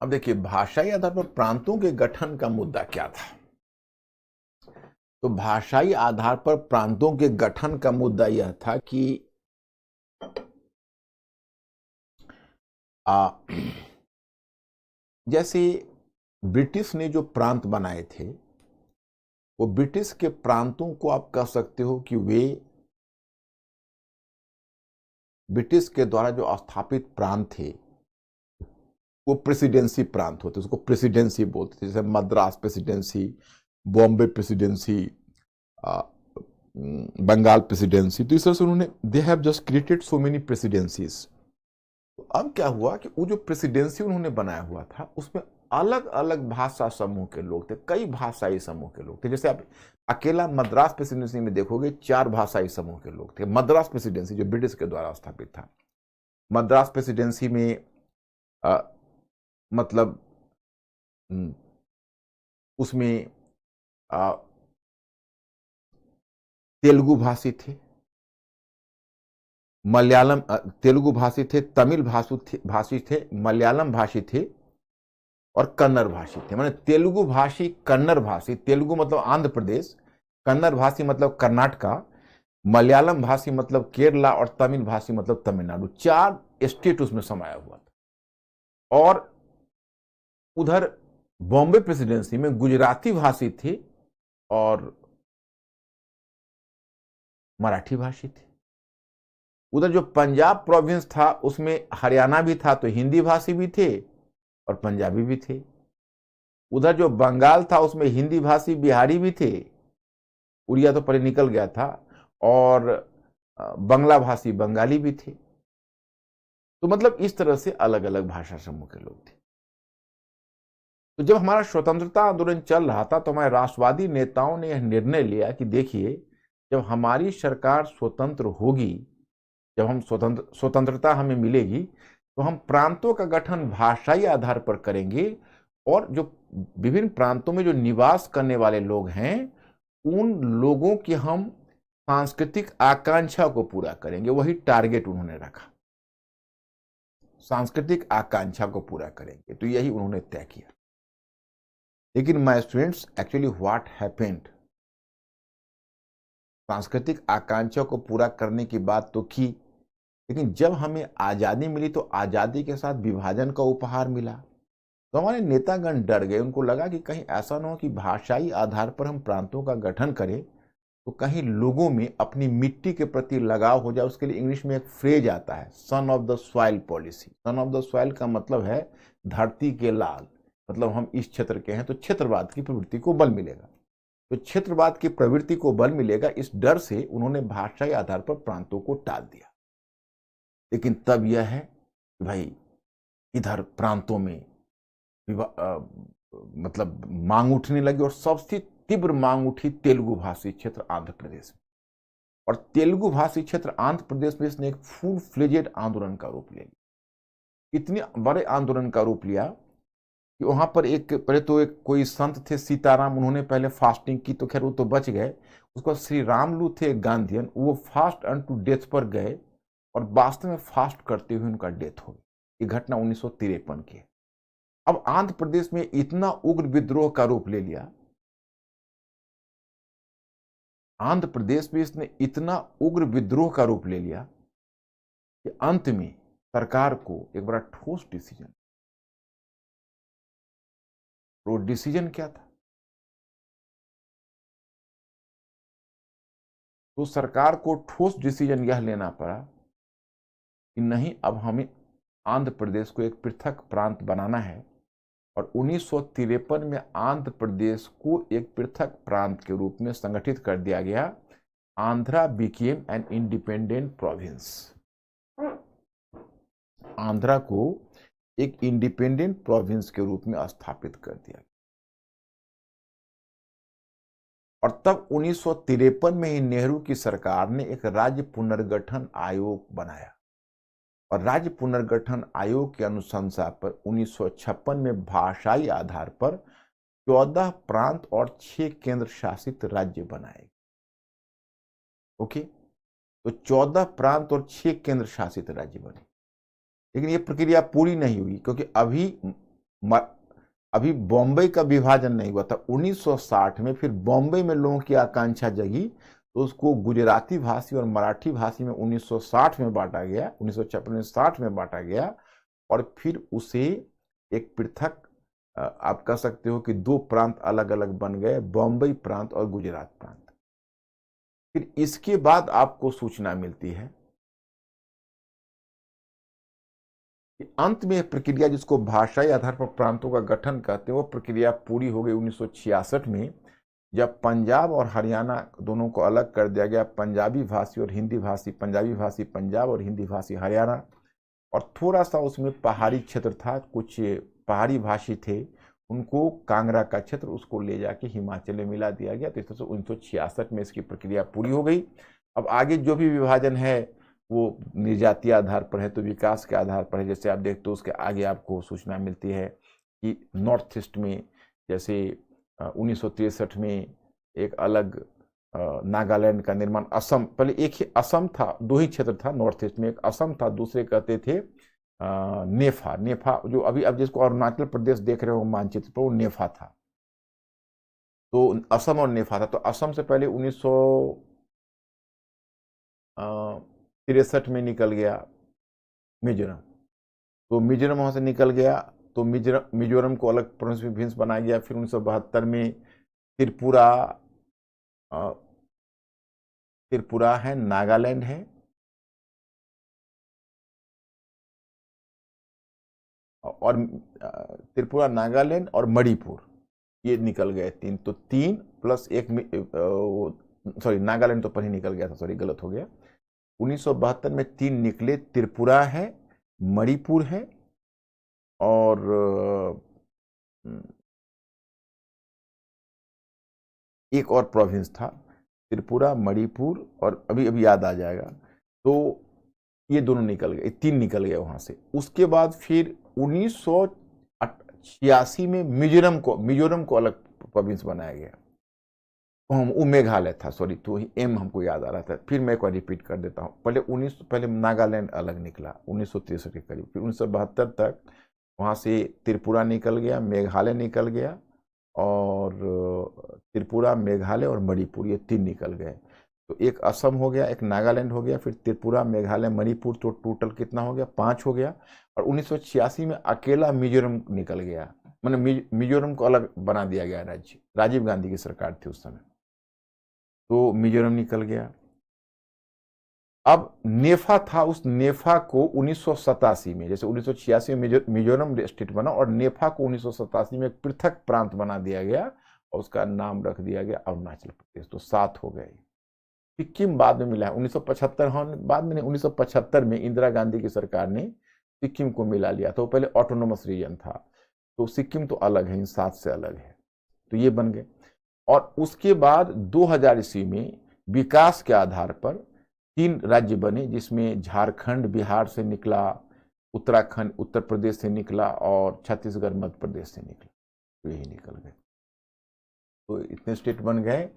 अब देखिए भाषाई आधार पर प्रांतों के गठन का मुद्दा क्या था। तो भाषाई आधार पर प्रांतों के गठन का मुद्दा यह था कि जैसे ब्रिटिश ने जो प्रांत बनाए थे, वो ब्रिटिश के प्रांतों को आप कह सकते हो कि वे ब्रिटिश के द्वारा जो स्थापित प्रांत थे वो प्रेसिडेंसी प्रांत होते, उसको प्रेसिडेंसी बोलते थे। जैसे Madras presidency, Bombay presidency, Bengal presidency. तो इस तरह से उन्होंने they have just created so many presidencies. तो अब क्या हुआ कि वो जो प्रेसिडेंसी उन्होंने बनाया हुआ था उसमें अलग अलग भाषा समूह के लोग थे, कई भाषाई समूह के लोग थे। जैसे आप अकेला मद्रास प्रेसिडेंसी में देखोगे 4 भाषाई समूह के लोग थे। मद्रास प्रेसिडेंसी जो ब्रिटिश के द्वारा स्थापित था, मद्रास प्रेसिडेंसी में मतलब उसमें तेलुगु भाषी थे, मलयालम तेलुगु भाषी थे, तमिल भाषी थे, मलयालम भाषी थे और कन्नड़ भाषी थे। माने तेलुगु भाषी, कन्नड़ भाषी, तेलुगु मतलब आंध्र प्रदेश, कन्नड़ भाषी मतलब कर्नाटका, मलयालम भाषी मतलब केरला और तमिल भाषी मतलब तमिलनाडु। 4 स्टेट उसमें समाया हुआ था। और उधर बॉम्बे प्रेसिडेंसी में गुजराती भाषी थे और मराठी भाषी थे। उधर जो पंजाब प्रोविंस था उसमें हरियाणा भी था, तो हिंदी भाषी भी थे और पंजाबी भी थे। उधर जो बंगाल था उसमें हिंदी भाषी बिहारी भी थे, उड़िया तो पहले निकल गया था, और बंगला भाषी बंगाली भी थे। तो मतलब इस तरह से अलग अलग भाषा समूह के लोग थे। तो जब हमारा स्वतंत्रता आंदोलन चल रहा था तो हमारे राष्ट्रवादी नेताओं ने यह निर्णय लिया कि देखिए, जब हमारी सरकार स्वतंत्र होगी, जब हम स्वतंत्रता हमें मिलेगी, तो हम प्रांतों का गठन भाषाई आधार पर करेंगे और जो विभिन्न प्रांतों में जो निवास करने वाले लोग हैं उन लोगों की हम सांस्कृतिक आकांक्षा को पूरा करेंगे। वही टारगेट उन्होंने रखा, सांस्कृतिक आकांक्षा को पूरा करेंगे। तो यही उन्होंने तय किया। लेकिन my students, actually what happened, सांस्कृतिक आकांक्षा को पूरा करने की बात तो की, लेकिन जब हमें आजादी मिली तो आजादी के साथ विभाजन का उपहार मिला। तो हमारे नेतागण डर गए। उनको लगा कि कहीं ऐसा ना हो कि भाषाई आधार पर हम प्रांतों का गठन करें तो कहीं लोगों में अपनी मिट्टी के प्रति लगाव हो जाए। उसके लिए इंग्लिश में एक फ्रेज आता है, son of the soil policy. Son of the soil का मतलब है धरती के लाल, मतलब हम इस क्षेत्र के हैं तो क्षेत्रवाद की प्रवृत्ति को बल मिलेगा। तो क्षेत्रवाद की प्रवृत्ति को बल मिलेगा, इस डर से उन्होंने भाषाई आधार पर प्रांतों को टाल दिया। लेकिन तब यह है कि भाई इधर प्रांतों में मतलब मांग उठने लगी, और सबसे तीव्र मांग उठी तेलुगु भाषी क्षेत्र आंध्र प्रदेश में। और तेलुगु भाषी क्षेत्र आंध्र प्रदेश में इसने एक फुल फ्लेजेड आंदोलन का रूप ले लिया। इतने बड़े आंदोलन का रूप लिया कि वहां पर पहले तो एक कोई संत थे सीताराम, उन्होंने पहले फास्टिंग की, तो खैर वो तो बच गए। उसके बाद श्री रामलू थे गांधीयन, वो फास्ट अनटू डेथ पर गए और वास्तव में फास्ट करते हुए उनका डेथ हो गई। ये घटना 1953 की है। अब आंध्र प्रदेश में इतना उग्र विद्रोह का रूप ले लिया, आंध्र प्रदेश में इसने इतना उग्र विद्रोह का रूप ले लिया कि अंत में सरकार को एक बड़ा ठोस डिसीजन। वो डिसीजन क्या था? तो सरकार को ठोस डिसीजन यह लेना पड़ा कि नहीं, अब हमें आंध्र प्रदेश को एक पृथक प्रांत बनाना है। और 1953 में आंध्र प्रदेश को एक पृथक प्रांत के रूप में संगठित कर दिया गया। Andhra became an independent province. Andhra को एक इंडिपेंडेंट प्रोविंस के रूप में स्थापित कर दिया गया। और तब 1953 में ही नेहरू की सरकार ने एक राज्य पुनर्गठन आयोग बनाया। और राज्य पुनर्गठन आयोग की अनुशंसा पर 1956 में भाषाई आधार पर 14 प्रांत और 6 केंद्र शासित राज्य बनाए गए। ओके, तो 14 प्रांत और 6 केंद्र शासित राज्य बने। लेकिन यह प्रक्रिया पूरी नहीं हुई, क्योंकि अभी बॉम्बे का विभाजन नहीं हुआ था। 1960 में फिर बॉम्बे में लोगों की आकांक्षा जगी, तो उसको गुजराती भाषी और मराठी भाषी में 1960 में बांटा गया, 1956 में 60 में बांटा गया। और फिर उसे एक पृथक, आप कह सकते हो कि 2 प्रांत अलग अलग बन गए, बॉम्बे प्रांत और गुजरात प्रांत। फिर इसके बाद आपको सूचना मिलती है कि अंत में प्रक्रिया, जिसको भाषाई आधार पर प्रांतों का गठन कहते हैं, वो प्रक्रिया पूरी हो गई 1966 में, जब पंजाब और हरियाणा दोनों को अलग कर दिया गया। पंजाबी भाषी और हिंदी भाषी, पंजाबी भाषी पंजाब और हिंदी भाषी हरियाणा। और थोड़ा सा उसमें पहाड़ी क्षेत्र था, कुछ पहाड़ी भाषी थे, उनको कांगड़ा का क्षेत्र, उसको ले जाके हिमाचल में मिला दिया गया। तो इस तरह से 1966 में इसकी प्रक्रिया पूरी हो गई। अब आगे जो भी विभाजन है वो निर्जातीय आधार पर है, तो विकास के आधार पर है। जैसे आप देखते हो उसके आगे आपको सूचना मिलती है कि नॉर्थ ईस्ट में, जैसे 1963 में एक अलग नागालैंड का निर्माण, असम, पहले एक ही असम था, 2 ही क्षेत्र था नॉर्थ ईस्ट में, एक असम था, दूसरे कहते थे नेफा। नेफा जो अभी अब जिसको अरुणाचल प्रदेश देख रहे हो मानचित्र पर, वो नेफा था। तो असम और नेफा था। तो असम से पहले 1963 में निकल गया मिजोरम। तो मिजोरम वहां से निकल गया, तो मिजोरम को अलग प्रोविंस बनाया गया। फिर 1972 में त्रिपुरा है, नागालैंड है, और त्रिपुरा, नागालैंड और मणिपुर, ये निकल गए 3। तो 3 प्लस 1, सॉरी नागालैंड तो पहले निकल गया था, सॉरी गलत हो गया। 1972 में 3 निकले, त्रिपुरा है, मणिपुर है, और एक और प्रोविंस था, त्रिपुरा, मणिपुर, और अभी याद आ जाएगा। तो ये दोनों निकल गए, 3 निकल गए वहां से। उसके बाद फिर 1986 में मिजोरम को अलग प्रोविंस बनाया गया। वो मेघालय था, सॉरी, तो एम हमको याद आ रहा था। फिर मैं एक बार रिपीट कर देता हूँ। पहले नागालैंड अलग निकला 1963 के करीब। फिर 1972 तक वहाँ से त्रिपुरा निकल गया, मेघालय निकल गया, और त्रिपुरा, मेघालय और मणिपुर, ये 3 निकल गए। तो एक असम हो गया, एक नागालैंड हो गया, फिर त्रिपुरा, मेघालय, मणिपुर, तो टोटल कितना हो गया? 5 हो गया। और 1986 में अकेला मिजोरम निकल गया, मतलब मिजोरम को अलग बना दिया गया राज्य। राजीव गांधी की सरकार थी उस समय, तो मिजोरम निकल गया। अब नेफा था, उस नेफा को 1987 में, जैसे 1986 में मिजोरम स्टेट बना, और नेफा को 1987 में एक पृथक प्रांत बना दिया गया और उसका नाम रख दिया गया अरुणाचल प्रदेश। तो 7 हो गए। सिक्किम बाद में मिला है 1975, बाद में 1975 में इंदिरा गांधी की सरकार ने सिक्किम को मिला लिया था। वो पहले ऑटोनोमस रीजन था, तो सिक्किम तो अलग है, इन 7 से अलग है, तो ये बन गए। और उसके बाद 2000 ईस्वी में विकास के आधार पर 3 राज्य बने, जिसमें झारखंड बिहार से निकला, उत्तराखंड उत्तर प्रदेश से निकला, और छत्तीसगढ़ मध्य प्रदेश से निकला, तो यही निकल गए। तो इतने स्टेट बन गए।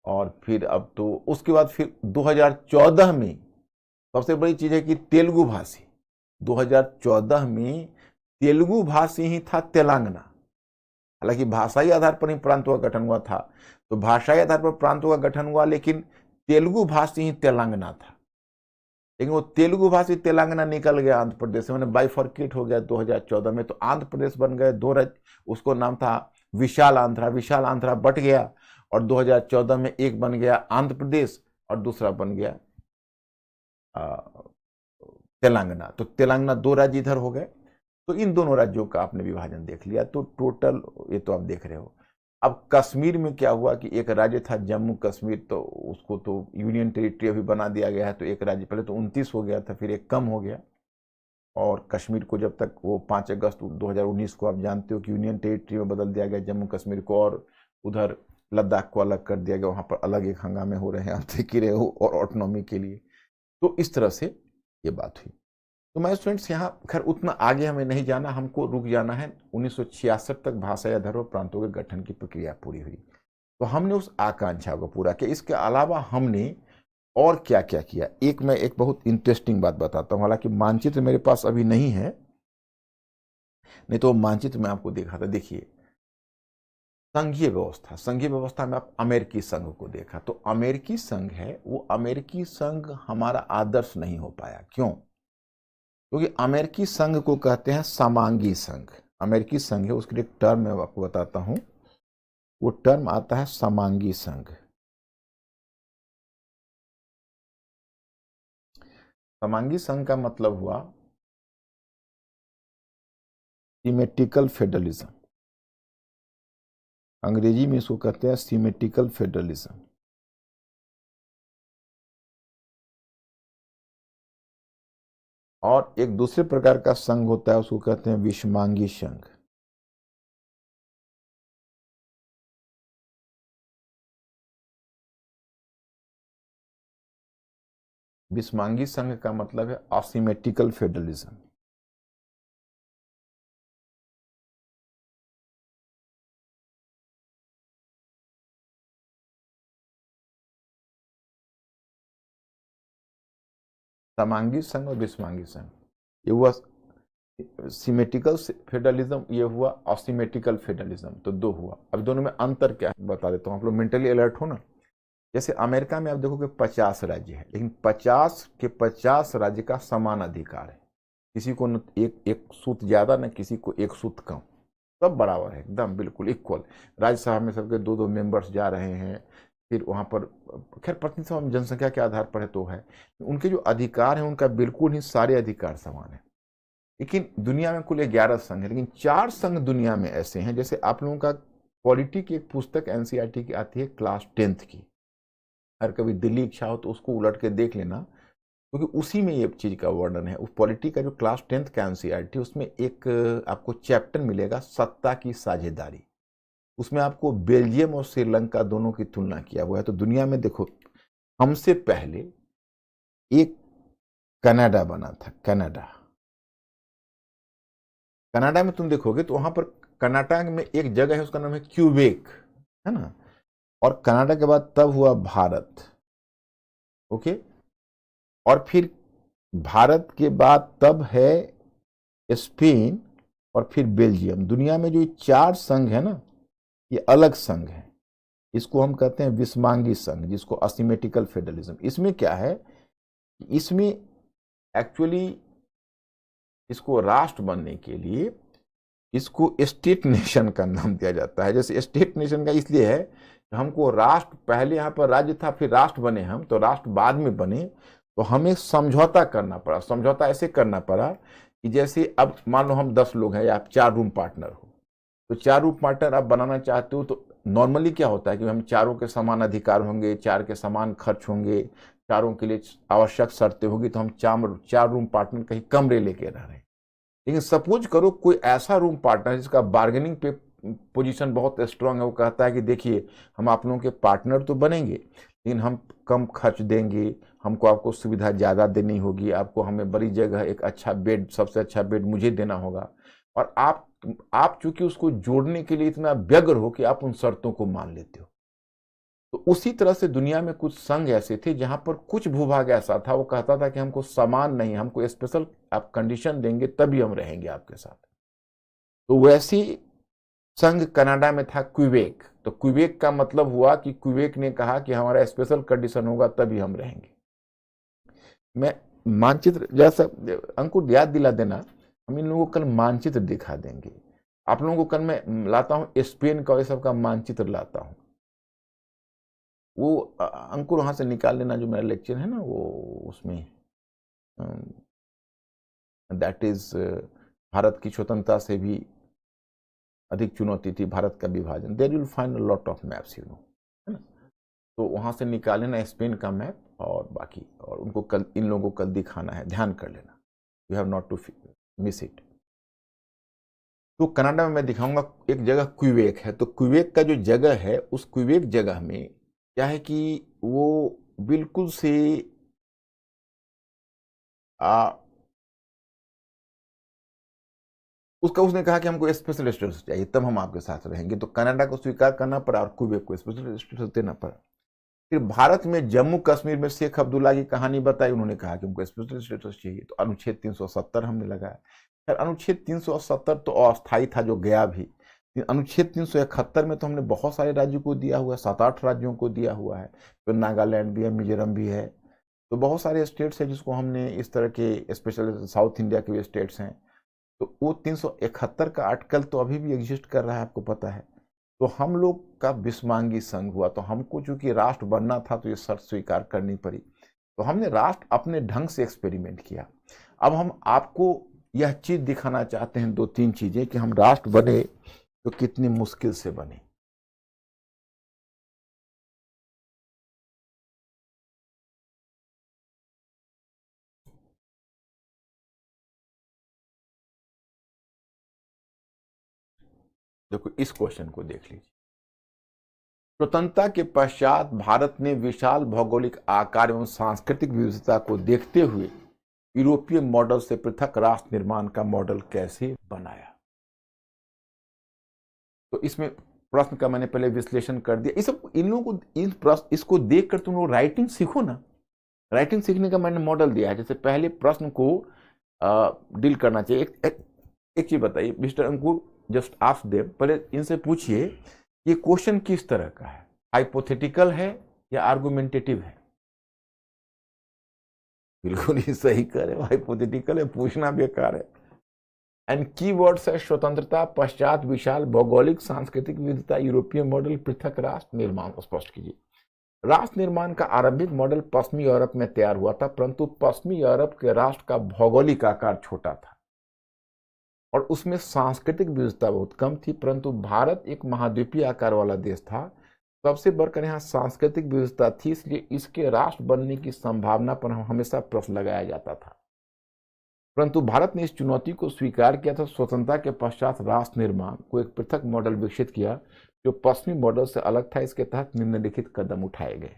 और फिर अब तो उसके बाद फिर 2014 में सबसे बड़ी चीज है कि तेलुगु भाषी, 2014 में तेलुगु भाषी ही था तेलंगाना। हालांकि भाषाई आधार पर ही प्रांतों का गठन हुआ था, तो भाषाई आधार पर प्रांतों का गठन हुआ, लेकिन तेलुगु भाषी ही तेलंगाना था। लेकिन वो तेलुगु भाषी तेलंगाना निकल गया आंध्र प्रदेश से, मैंने बाइफर्केट हो गया 2014 में। तो आंध्र प्रदेश बन गए 2 राज्य, उसको नाम था विशाल आंध्रा। विशाल आंध्रा बट गया, और 2014 में एक बन गया आंध्र प्रदेश और दूसरा बन गया तेलंगाना। तो तेलंगाना 2 राज्य इधर हो गए। तो इन दोनों राज्यों का आपने विभाजन देख लिया, तो टोटल ये तो आप देख रहे हो। अब कश्मीर में क्या हुआ कि एक राज्य था जम्मू कश्मीर, तो उसको तो यूनियन टेरिटरी अभी बना दिया गया है। तो एक राज्य पहले तो 29 हो गया था, फिर एक कम हो गया। और कश्मीर को जब तक वो 5 अगस्त 2019 को आप जानते हो कि यूनियन टेरिटरी में बदल दिया गया जम्मू कश्मीर को, और उधर लद्दाख को अलग कर दिया गया। वहाँ पर अलग एक हंगामे हो रहे हैं, आप देख ही रहे हो, और ऑटोनॉमी के लिए। तो इस तरह से ये बात हुई। तो मैं स्टूडेंट्स यहाँ खैर उतना आगे हमें नहीं जाना, हमको रुक जाना है 1966 तक भाषा या धर्म प्रांतों के गठन की प्रक्रिया पूरी हुई। तो हमने उस आकांक्षा को पूरा किया। इसके अलावा हमने और क्या क्या किया, मैं एक बहुत इंटरेस्टिंग बात बताता हूँ। हालांकि मानचित्र मेरे पास अभी नहीं है, नहीं तो मानचित्र में आपको दिखाता। देखिए, संघीय व्यवस्था में आप अमेरिकी संघ को देखा, तो अमेरिकी संघ है, वो अमेरिकी संघ हमारा आदर्श नहीं हो पाया। क्यों? क्योंकि अमेरिकी संघ को कहते हैं समांगी संघ। अमेरिकी संघ है, उसके एक टर्म मैं आपको बताता हूं, वो टर्म आता है समांगी संघ। समांगी संघ का मतलब हुआ सिमेट्रिकल फेडरलिज्म। अंग्रेजी में इसको कहते हैं सिमेट्रिकल फेडरलिज्म। और एक दूसरे प्रकार का संघ होता है, उसको कहते हैं विषमांगी संघ। विषमांगी संघ का मतलब है असिमेट्रिकल फेडरलिज्म। समांगी संघ और विषमांगी संघ, ये हुआ सिमेट्रिकल फेडरलिज्म, ये हुआ असिमेट्रिकल फेडरलिज्म। तो 2 हुआ। अब दोनों में अंतर क्या है बता देता हूँ, आप लोग मेंटली अलर्ट हो ना। जैसे अमेरिका में आप देखोगे 50 राज्य है, लेकिन 50 के 50 राज्य का समान अधिकार है। किसी को न एक सूत ज्यादा, न किसी को एक सूत कम, सब बराबर है, एकदम बिल्कुल इक्वल। राज्यसभा में सबके 2-2 मेंबर्स जा रहे हैं। फिर वहाँ पर खैर प्रतिशत में जनसंख्या के आधार पर है तो है, उनके जो अधिकार हैं उनका बिल्कुल ही सारे अधिकार समान है। लेकिन दुनिया में कुल 11 संघ है, लेकिन 4 संघ दुनिया में ऐसे हैं। जैसे आप लोगों का पॉलिटी की एक पुस्तक एनसीईआरटी की आती है क्लास 10th की, अगर कभी दिल्ली इच्छा हो तो उसको उलट के देख लेना, क्योंकि उसी में ये चीज का वर्णन है। उस पॉलिटी का जो क्लास 10th का एनसीईआरटी, उसमें एक आपको चैप्टर मिलेगा सत्ता की साझेदारी। उसमें आपको बेल्जियम और श्रीलंका दोनों की तुलना किया हुआ है। तो दुनिया में देखो, हमसे पहले एक कनाडा बना था। कनाडा में तुम देखोगे तो वहां पर कनाडा में एक जगह है, उसका नाम है क्यूबेक, है ना। और कनाडा के बाद तब हुआ भारत, ओके। और फिर भारत के बाद तब है स्पेन, और फिर बेल्जियम। दुनिया में जो 4 संघ है ना, ये अलग संघ है। इसको हम कहते हैं विषमांगी संघ, जिसको असिमेट्रिकल फेडरलिज्म। इसमें क्या है, इसमें एक्चुअली इसको राष्ट्र बनने के लिए इसको स्टेट नेशन का नाम दिया जाता है। जैसे स्टेट नेशन का इसलिए है कि हमको राष्ट्र, पहले यहाँ पर राज्य था, फिर राष्ट्र बने हम, तो राष्ट्र बाद में बने, तो हमें समझौता करना पड़ा। समझौता ऐसे करना पड़ा कि जैसे अब मान लो हम 10 लोग हैं या आप 4 रूम पार्टनर हो, तो 4 रूम पार्टनर आप बनाना चाहते हो, तो नॉर्मली क्या होता है कि हम चारों के समान अधिकार होंगे, 4 के समान खर्च होंगे, चारों के लिए आवश्यक शर्तें होगी, तो हम 4 रूम पार्टनर कहीं कमरे लेके रह रहे हैं। लेकिन सपोज करो कोई ऐसा रूम पार्टनर जिसका बार्गेनिंग पे पोजीशन बहुत स्ट्रांग है, वो कहता है कि देखिए हम आप लोगों के पार्टनर तो बनेंगे, लेकिन हम कम खर्च देंगे, हमको आपको सुविधा ज़्यादा देनी होगी, आपको हमें बड़ी जगह, एक अच्छा बेड, सबसे अच्छा बेड मुझे देना होगा, और आप चूंकि उसको जोड़ने के लिए इतना व्यग्र हो कि आप उन शर्तों को मान लेते हो। तो उसी तरह से दुनिया में कुछ संघ ऐसे थे जहां पर कुछ भूभाग ऐसा था, वो कहता था कि हमको समान नहीं, हमको स्पेशल आप कंडीशन देंगे तभी हम रहेंगे आपके साथ। तो वैसी संघ कनाडा में था क्विबेक। तो क्विबेक का मतलब हुआ कि क्विबेक ने कहा कि हमारा स्पेशल कंडीशन होगा तभी हम रहेंगे। मैं मानचित्र जैसा, अंकुर याद दिला देना, हम इन लोगों को कल मानचित्र दिखा देंगे। आप लोगों को कल मैं लाता हूं स्पेन का, ये सब का मानचित्र लाता हूं, वो अंकुर वहां से निकाल लेना जो मेरा लेक्चर है ना, वो उसमें दैट इज भारत की स्वतंत्रता से भी अधिक चुनौती थी भारत का विभाजन। There you will find a lot of maps, you know, है ना। तो वहां से निकाल लेना स्पेन का मैप और बाकी, और उनको कल, इन लोगों को कल दिखाना है, ध्यान कर लेना, you have not to miss it. तो कनाडा में मैं दिखाऊंगा एक जगह क्विबेक है। तो क्विबेक का जो जगह है, उस क्विबेक जगह में क्या है कि वो बिल्कुल से उसने कहा कि हमको स्पेशल स्टेटस चाहिए तब हम आपके साथ रहेंगे। तो कनाडा को स्वीकार करना पड़ा और क्यूबेक को स्पेशल स्टेटस देना पड़ा। फिर भारत में जम्मू कश्मीर में शेख अब्दुल्ला की कहानी बताई, उन्होंने कहा कि हमको स्पेशल स्टेटस चाहिए, तो अनुच्छेद 370 हमने लगाया। फिर अनुच्छेद 370 तो अस्थायी था, जो गया भी। अनुच्छेद 371 में तो हमने बहुत सारे राज्यों को दिया हुआ है, 7-8 राज्यों को दिया हुआ है। फिर नागालैंड भी है, मिजोरम भी है, तो बहुत सारे स्टेट्स हैं जिसको हमने इस तरह के, स्पेशल साउथ इंडिया के भी स्टेट्स हैं। तो वो 371 का आर्टिकल तो अभी भी एग्जिस्ट कर रहा है, आपको पता है। तो हम लोग का विषमांगी संघ हुआ, तो हमको चूंकि राष्ट्र बनना था तो ये शर्त स्वीकार करनी पड़ी। तो हमने राष्ट्र अपने ढंग से एक्सपेरिमेंट किया। अब हम आपको यह चीज दिखाना चाहते हैं, 2-3 चीजें, कि हम राष्ट्र बने तो कितनी मुश्किल से बने। देखो इस क्वेश्चन को देख लीजिए। स्वतंत्रता के पश्चात भारत ने विशाल भौगोलिक आकार एवं सांस्कृतिक विविधता को देखते हुए यूरोपीय मॉडल से पृथक राष्ट्र निर्माण का मॉडल कैसे बनाया। तो इसमें प्रश्न का मैंने पहले विश्लेषण कर दिया। इस इन लोगों को इसको देखकर तुम लोग राइटिंग सीखो ना। राइटिंग सीखने का मैंने मॉडल दिया है। जैसे पहले प्रश्न को डील करना चाहिए। एक चीज बताइए मिस्टर अंकुर, जस्ट आस्क देम, पहले इनसे पूछिए ये क्वेश्चन किस तरह का है, हाइपोथेटिकल है या आर्गुमेंटेटिव है। बिल्कुल ही सही करे, हाइपोथेटिकल है, पूछना बेकार है। एंड कीवर्ड्स है स्वतंत्रता पश्चात विशाल भौगोलिक सांस्कृतिक विविधता यूरोपीय मॉडल पृथक राष्ट्र निर्माण। स्पष्ट कीजिए। राष्ट्र निर्माण का आरंभिक मॉडल पश्चिमी यूरोप में तैयार हुआ था, परंतु पश्चिमी यूरोप के राष्ट्र का भौगोलिक आकार छोटा था और उसमें सांस्कृतिक विविधता बहुत कम थी। परंतु भारत एक महाद्वीपीय आकार वाला देश था, सबसे बढ़कर यहाँ सांस्कृतिक विविधता थी, इसलिए इसके राष्ट्र बनने की संभावना पर हमेशा प्रश्न लगाया जाता था। परंतु भारत ने इस चुनौती को स्वीकार किया था। स्वतंत्रता के पश्चात राष्ट्र निर्माण को एक पृथक मॉडल विकसित किया जो पश्चिमी मॉडल से अलग था। इसके तहत निम्नलिखित कदम उठाए गए।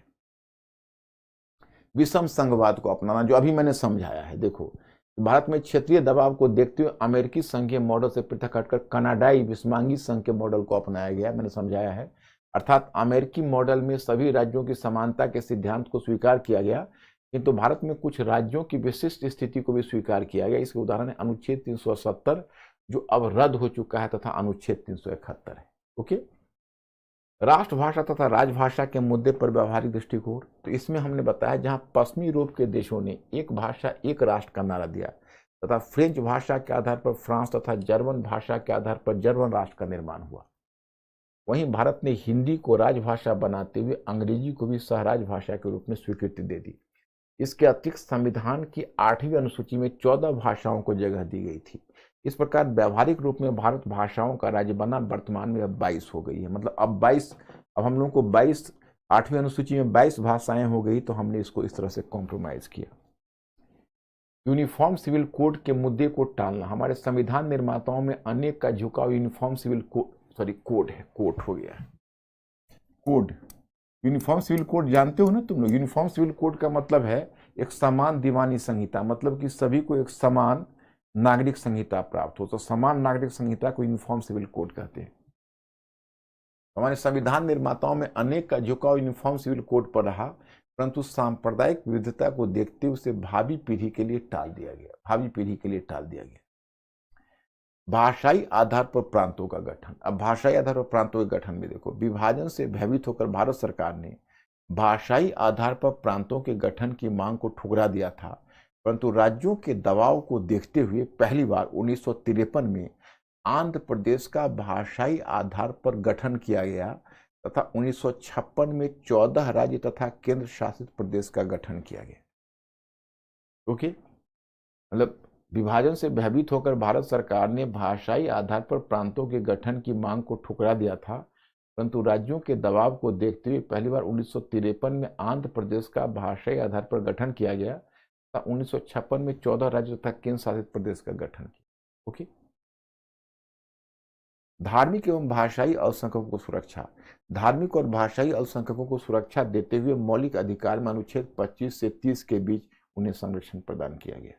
विषम संघवाद को अपनाना, जो अभी मैंने समझाया है। देखो भारत में क्षेत्रीय दबाव को देखते हुए अमेरिकी संघीय मॉडल से पृथक हटकर कनाडाई विषमांगी संघ के मॉडल को अपनाया गया, मैंने समझाया है। अर्थात अमेरिकी मॉडल में सभी राज्यों की समानता के सिद्धांत को स्वीकार किया गया, किंतु भारत में कुछ राज्यों की विशिष्ट स्थिति को भी स्वीकार किया गया। इसके उदाहरण है अनुच्छेद 370 जो अब रद्द हो चुका है, तथा अनुच्छेद 371 है। ओके, राष्ट्रभाषा तथा राजभाषा के मुद्दे पर व्यवहारिक दृष्टिकोण, तो इसमें हमने बताया जहां पश्चिमी यूरोप के देशों ने एक भाषा एक राष्ट्र का नारा दिया तथा फ्रेंच भाषा के आधार पर फ्रांस तथा जर्मन भाषा के आधार पर जर्मन राष्ट्र का निर्माण हुआ, वहीं भारत ने हिंदी को राजभाषा बनाते हुए अंग्रेजी को भी सहराज भाषा के रूप में स्वीकृति दे दी। इसके अतिरिक्त संविधान की 8वीं अनुसूची में 14 भाषाओं को जगह दी गई थी। इस प्रकार व्यवहारिक रूप में भारत भाषाओं का राज्य बना, वर्तमान में अब 22 हो गई है। मतलब अब हम लोगों को 22, 8वीं अनुसूची में 22 भाषाएं हो गई, तो हमने इसको इस तरह से कॉम्प्रोमाइज किया। यूनिफॉर्म सिविल कोड के मुद्दे को टालना, हमारे संविधान निर्माताओं में अनेक का झुकाव यूनिफॉर्म सिविल कोड है, कोड हो गया, कोड। यूनिफॉर्म सिविल कोड जानते हो ना तुम लोग? यूनिफॉर्म सिविल कोड का मतलब है एक समान दीवानी संहिता, मतलब कि सभी को एक समान नागरिक संहिता प्राप्त हो, तो समान नागरिक संहिता को यूनिफॉर्म सिविल कोड कहते हैं। हमारे संविधान निर्माताओं में अनेक का झुकाव यूनिफॉर्म सिविल कोड पर रहा, परंतु सांप्रदायिक विविधता को देखते हुए उसे भावी पीढ़ी के लिए टाल दिया गया। भाषाई आधार पर प्रांतों का गठन, अब भाषाई आधार पर प्रांतों के गठन में देखो, विभाजन से भयभीत होकर भारत सरकार ने भाषाई आधार पर प्रांतों के गठन की मांग को ठुकरा दिया था, परंतु राज्यों के दबाव को देखते हुए पहली बार 1953 में आंध्र प्रदेश का भाषाई आधार पर गठन किया गया तथा 1956 में 14 राज्य तथा केंद्र शासित प्रदेश का गठन किया गया। ओके, मतलब विभाजन से भयभीत होकर भारत सरकार ने भाषाई आधार पर प्रांतों के गठन की मांग को ठुकरा दिया था, परंतु राज्यों के दबाव को देखते हुए पहली बार 1953 में आंध्र प्रदेश का भाषाई आधार पर गठन किया गया तथा 1956 में 14 राज्य तथा केंद्र शासित प्रदेश का गठन किया। ओके, धार्मिक एवं भाषाई अल्पसंख्यकों को सुरक्षा, धार्मिक और भाषाई अल्पसंख्यकों को सुरक्षा देते हुए मौलिक अधिकार में अनुच्छेद 25 से 30 के बीच उन्हें संरक्षण प्रदान किया गया।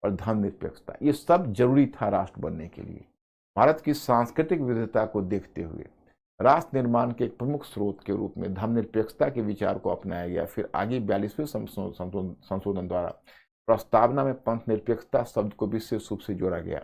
और धर्मनिरपेक्षता, ये सब जरूरी था राष्ट्र बनने के लिए। भारत की सांस्कृतिक विविधता को देखते हुए राष्ट्र निर्माण के एक प्रमुख स्रोत के रूप में धर्मनिरपेक्षता के विचार को अपनाया गया। फिर आगे 42वें संशोधन द्वारा प्रस्तावना में पंथ निरपेक्षता शब्द को विशेष रूप से जोड़ा गया।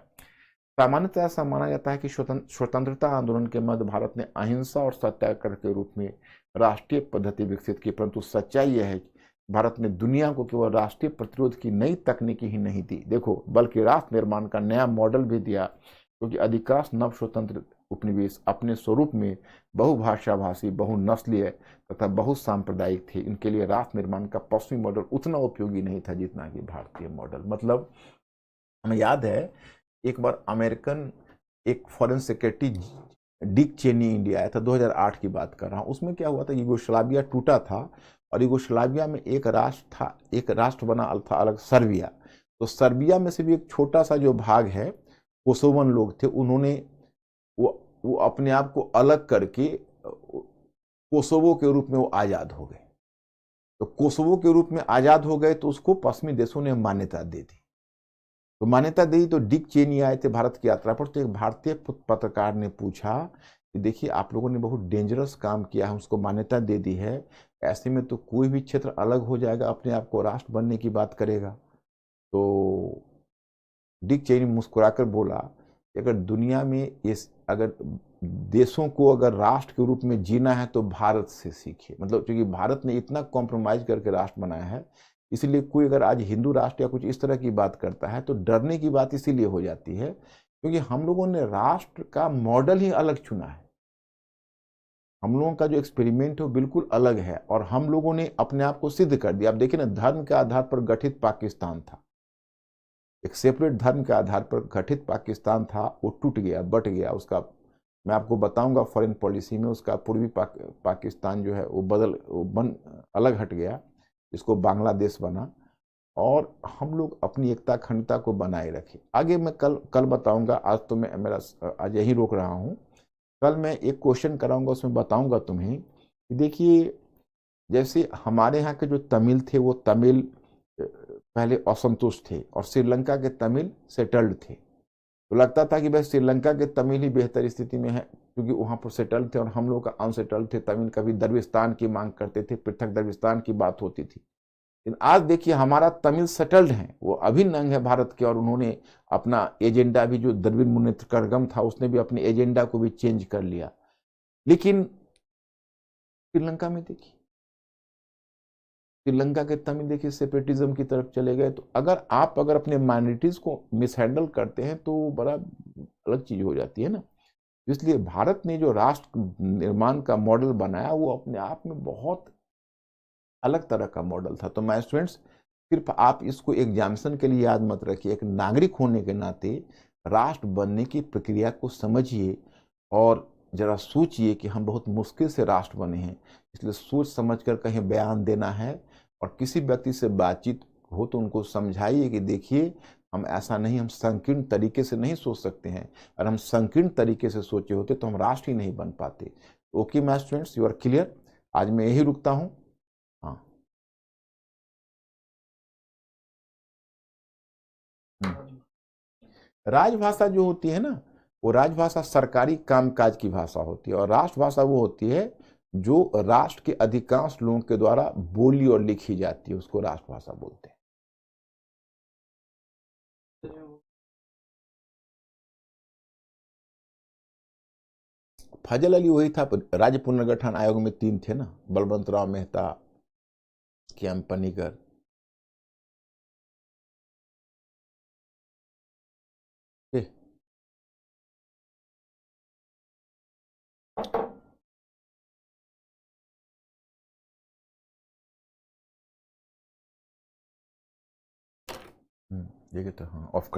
सामान्यतः ऐसा माना जाता है कि स्वतंत्रता आंदोलन के मध्य भारत ने अहिंसा और सत्याग्रह के रूप में राष्ट्रीय पद्धति विकसित की, परंतु सच्चाई यह है कि भारत ने दुनिया को केवल राष्ट्रीय प्रतिरोध की नई तकनीकी ही नहीं दी, देखो, बल्कि राष्ट्र निर्माण का नया मॉडल भी दिया, क्योंकि अधिकांश नव स्वतंत्र उपनिवेश अपने स्वरूप में बहुभाषा भाषी, बहुनस्लीय तथा बहुसांप्रदायिक थे। इनके लिए राष्ट्र निर्माण का पश्चिमी मॉडल उतना उपयोगी नहीं था जितना कि भारतीय मॉडल। मतलब हमें याद है एक बार अमेरिकन एक foreign secretary Dick Cheney India आया था, 2008 की बात कर रहा हूँ। उसमें क्या हुआ था, यूगोस्लाविया टूटा था और यूगोस्लाविया में एक राष्ट्र था, एक राष्ट्र बना था अलग, सर्बिया। तो सर्बिया में से भी एक छोटा सा जो भाग है, कोसोवन लोग थे, उन्होंने वो अपने आप को अलग करके कोसोवो के रूप में वो आज़ाद हो गए। तो कोसोवो के रूप में आज़ाद हो गए तो उसको पश्चिमी देशों ने मान्यता दे दी। तो मान्यता दी तो डिक चेनी आए थे भारत की यात्रा पर, तो एक भारतीय पत्रकार ने पूछा कि देखिए आप लोगों ने बहुत डेंजरस काम किया है, उसको मान्यता दे दी है, ऐसे में तो कोई भी क्षेत्र अलग हो जाएगा, अपने आप को राष्ट्र बनने की बात करेगा। तो डिक चेनी मुस्कुराकर बोला कि अगर दुनिया में अगर देशों को अगर राष्ट्र के रूप में जीना है तो भारत से सीखिए। मतलब क्योंकि भारत ने इतना कॉम्प्रोमाइज करके राष्ट्र बनाया है, इसलिए कोई अगर आज हिंदू राष्ट्र या कुछ इस तरह की बात करता है तो डरने की बात इसीलिए हो जाती है क्योंकि हम लोगों ने राष्ट्र का मॉडल ही अलग चुना है। हम लोगों का जो एक्सपेरिमेंट है वो बिल्कुल अलग है और हम लोगों ने अपने आप को सिद्ध कर दिया। आप देखिए ना, धर्म के आधार पर गठित पाकिस्तान था, एक सेपरेट धर्म के आधार पर गठित पाकिस्तान था, वो टूट गया, बट गया। उसका मैं आपको बताऊंगा फॉरेन पॉलिसी में, उसका पूर्वी पाकिस्तान जो है वो अलग हट गया, इसको बांग्लादेश बना और हम लोग अपनी एकता अखंडता को बनाए रखे। आगे मैं कल बताऊंगा, आज तो मैं आज यही रोक रहा हूँ। कल मैं एक क्वेश्चन कराऊंगा, उसमें बताऊंगा तुम्हें कि देखिए जैसे हमारे यहाँ के जो तमिल थे वो तमिल पहले असंतुष्ट थे और श्रीलंका के तमिल सेटल्ड थे। तो लगता था कि भाई श्रीलंका के तमिल ही बेहतर स्थिति में है क्योंकि वहाँ पर सेटल्ड थे और हम लोग का अनसेटल्ड थे। तमिल कभी दरविस्तान की मांग करते थे, पृथक दरविस्तान की बात होती थी। लेकिन आज देखिए हमारा तमिल सेटल्ड है, वो अभिन्न अंग है भारत के और उन्होंने अपना एजेंडा भी, जो द्रविड़ मुनेत्र करगम था उसने भी अपने एजेंडा को भी चेंज कर लिया। लेकिन श्रीलंका में देखिए, श्रीलंका के तमिल देखिए सेपरेटिज्म की तरफ चले गए। तो अगर अपने माइनॉरिटीज को मिसहैंडल करते हैं तो बड़ा अलग चीज हो जाती है ना। इसलिए भारत ने जो राष्ट्र निर्माण का मॉडल बनाया वो अपने आप में बहुत अलग तरह का मॉडल था। तो माय स्टूडेंट्स, सिर्फ आप इसको एग्जामिनेशन के लिए याद मत रखिए, एक नागरिक होने के नाते राष्ट्र बनने की प्रक्रिया को समझिए और जरा सोचिए कि हम बहुत मुश्किल से राष्ट्र बने हैं। इसलिए सोच समझ कर कहीं बयान देना है, और किसी व्यक्ति से बातचीत हो तो उनको समझाइए कि देखिए हम ऐसा नहीं, हम संकीर्ण तरीके से नहीं सोच सकते हैं। अगर हम संकीर्ण तरीके से सोचे होते तो हम राष्ट्र ही नहीं बन पाते। Okay my students, you are clear. आज मैं यही रुकता हूँ। हाँ, राजभाषा जो होती है ना, वो राजभाषा सरकारी कामकाज की भाषा होती है, और राष्ट्रभाषा वो होती है जो राष्ट्र के अधिकांश लोगों के द्वारा बोली और लिखी जाती है, उसको राष्ट्रभाषा बोलते हैं। फजल अली वही था। राज्य पुनर्गठन आयोग में 3 थे ना, बलवंत राव मेहता, के.एम. पनिकर। देखिए तो हाँ, ऑफ कर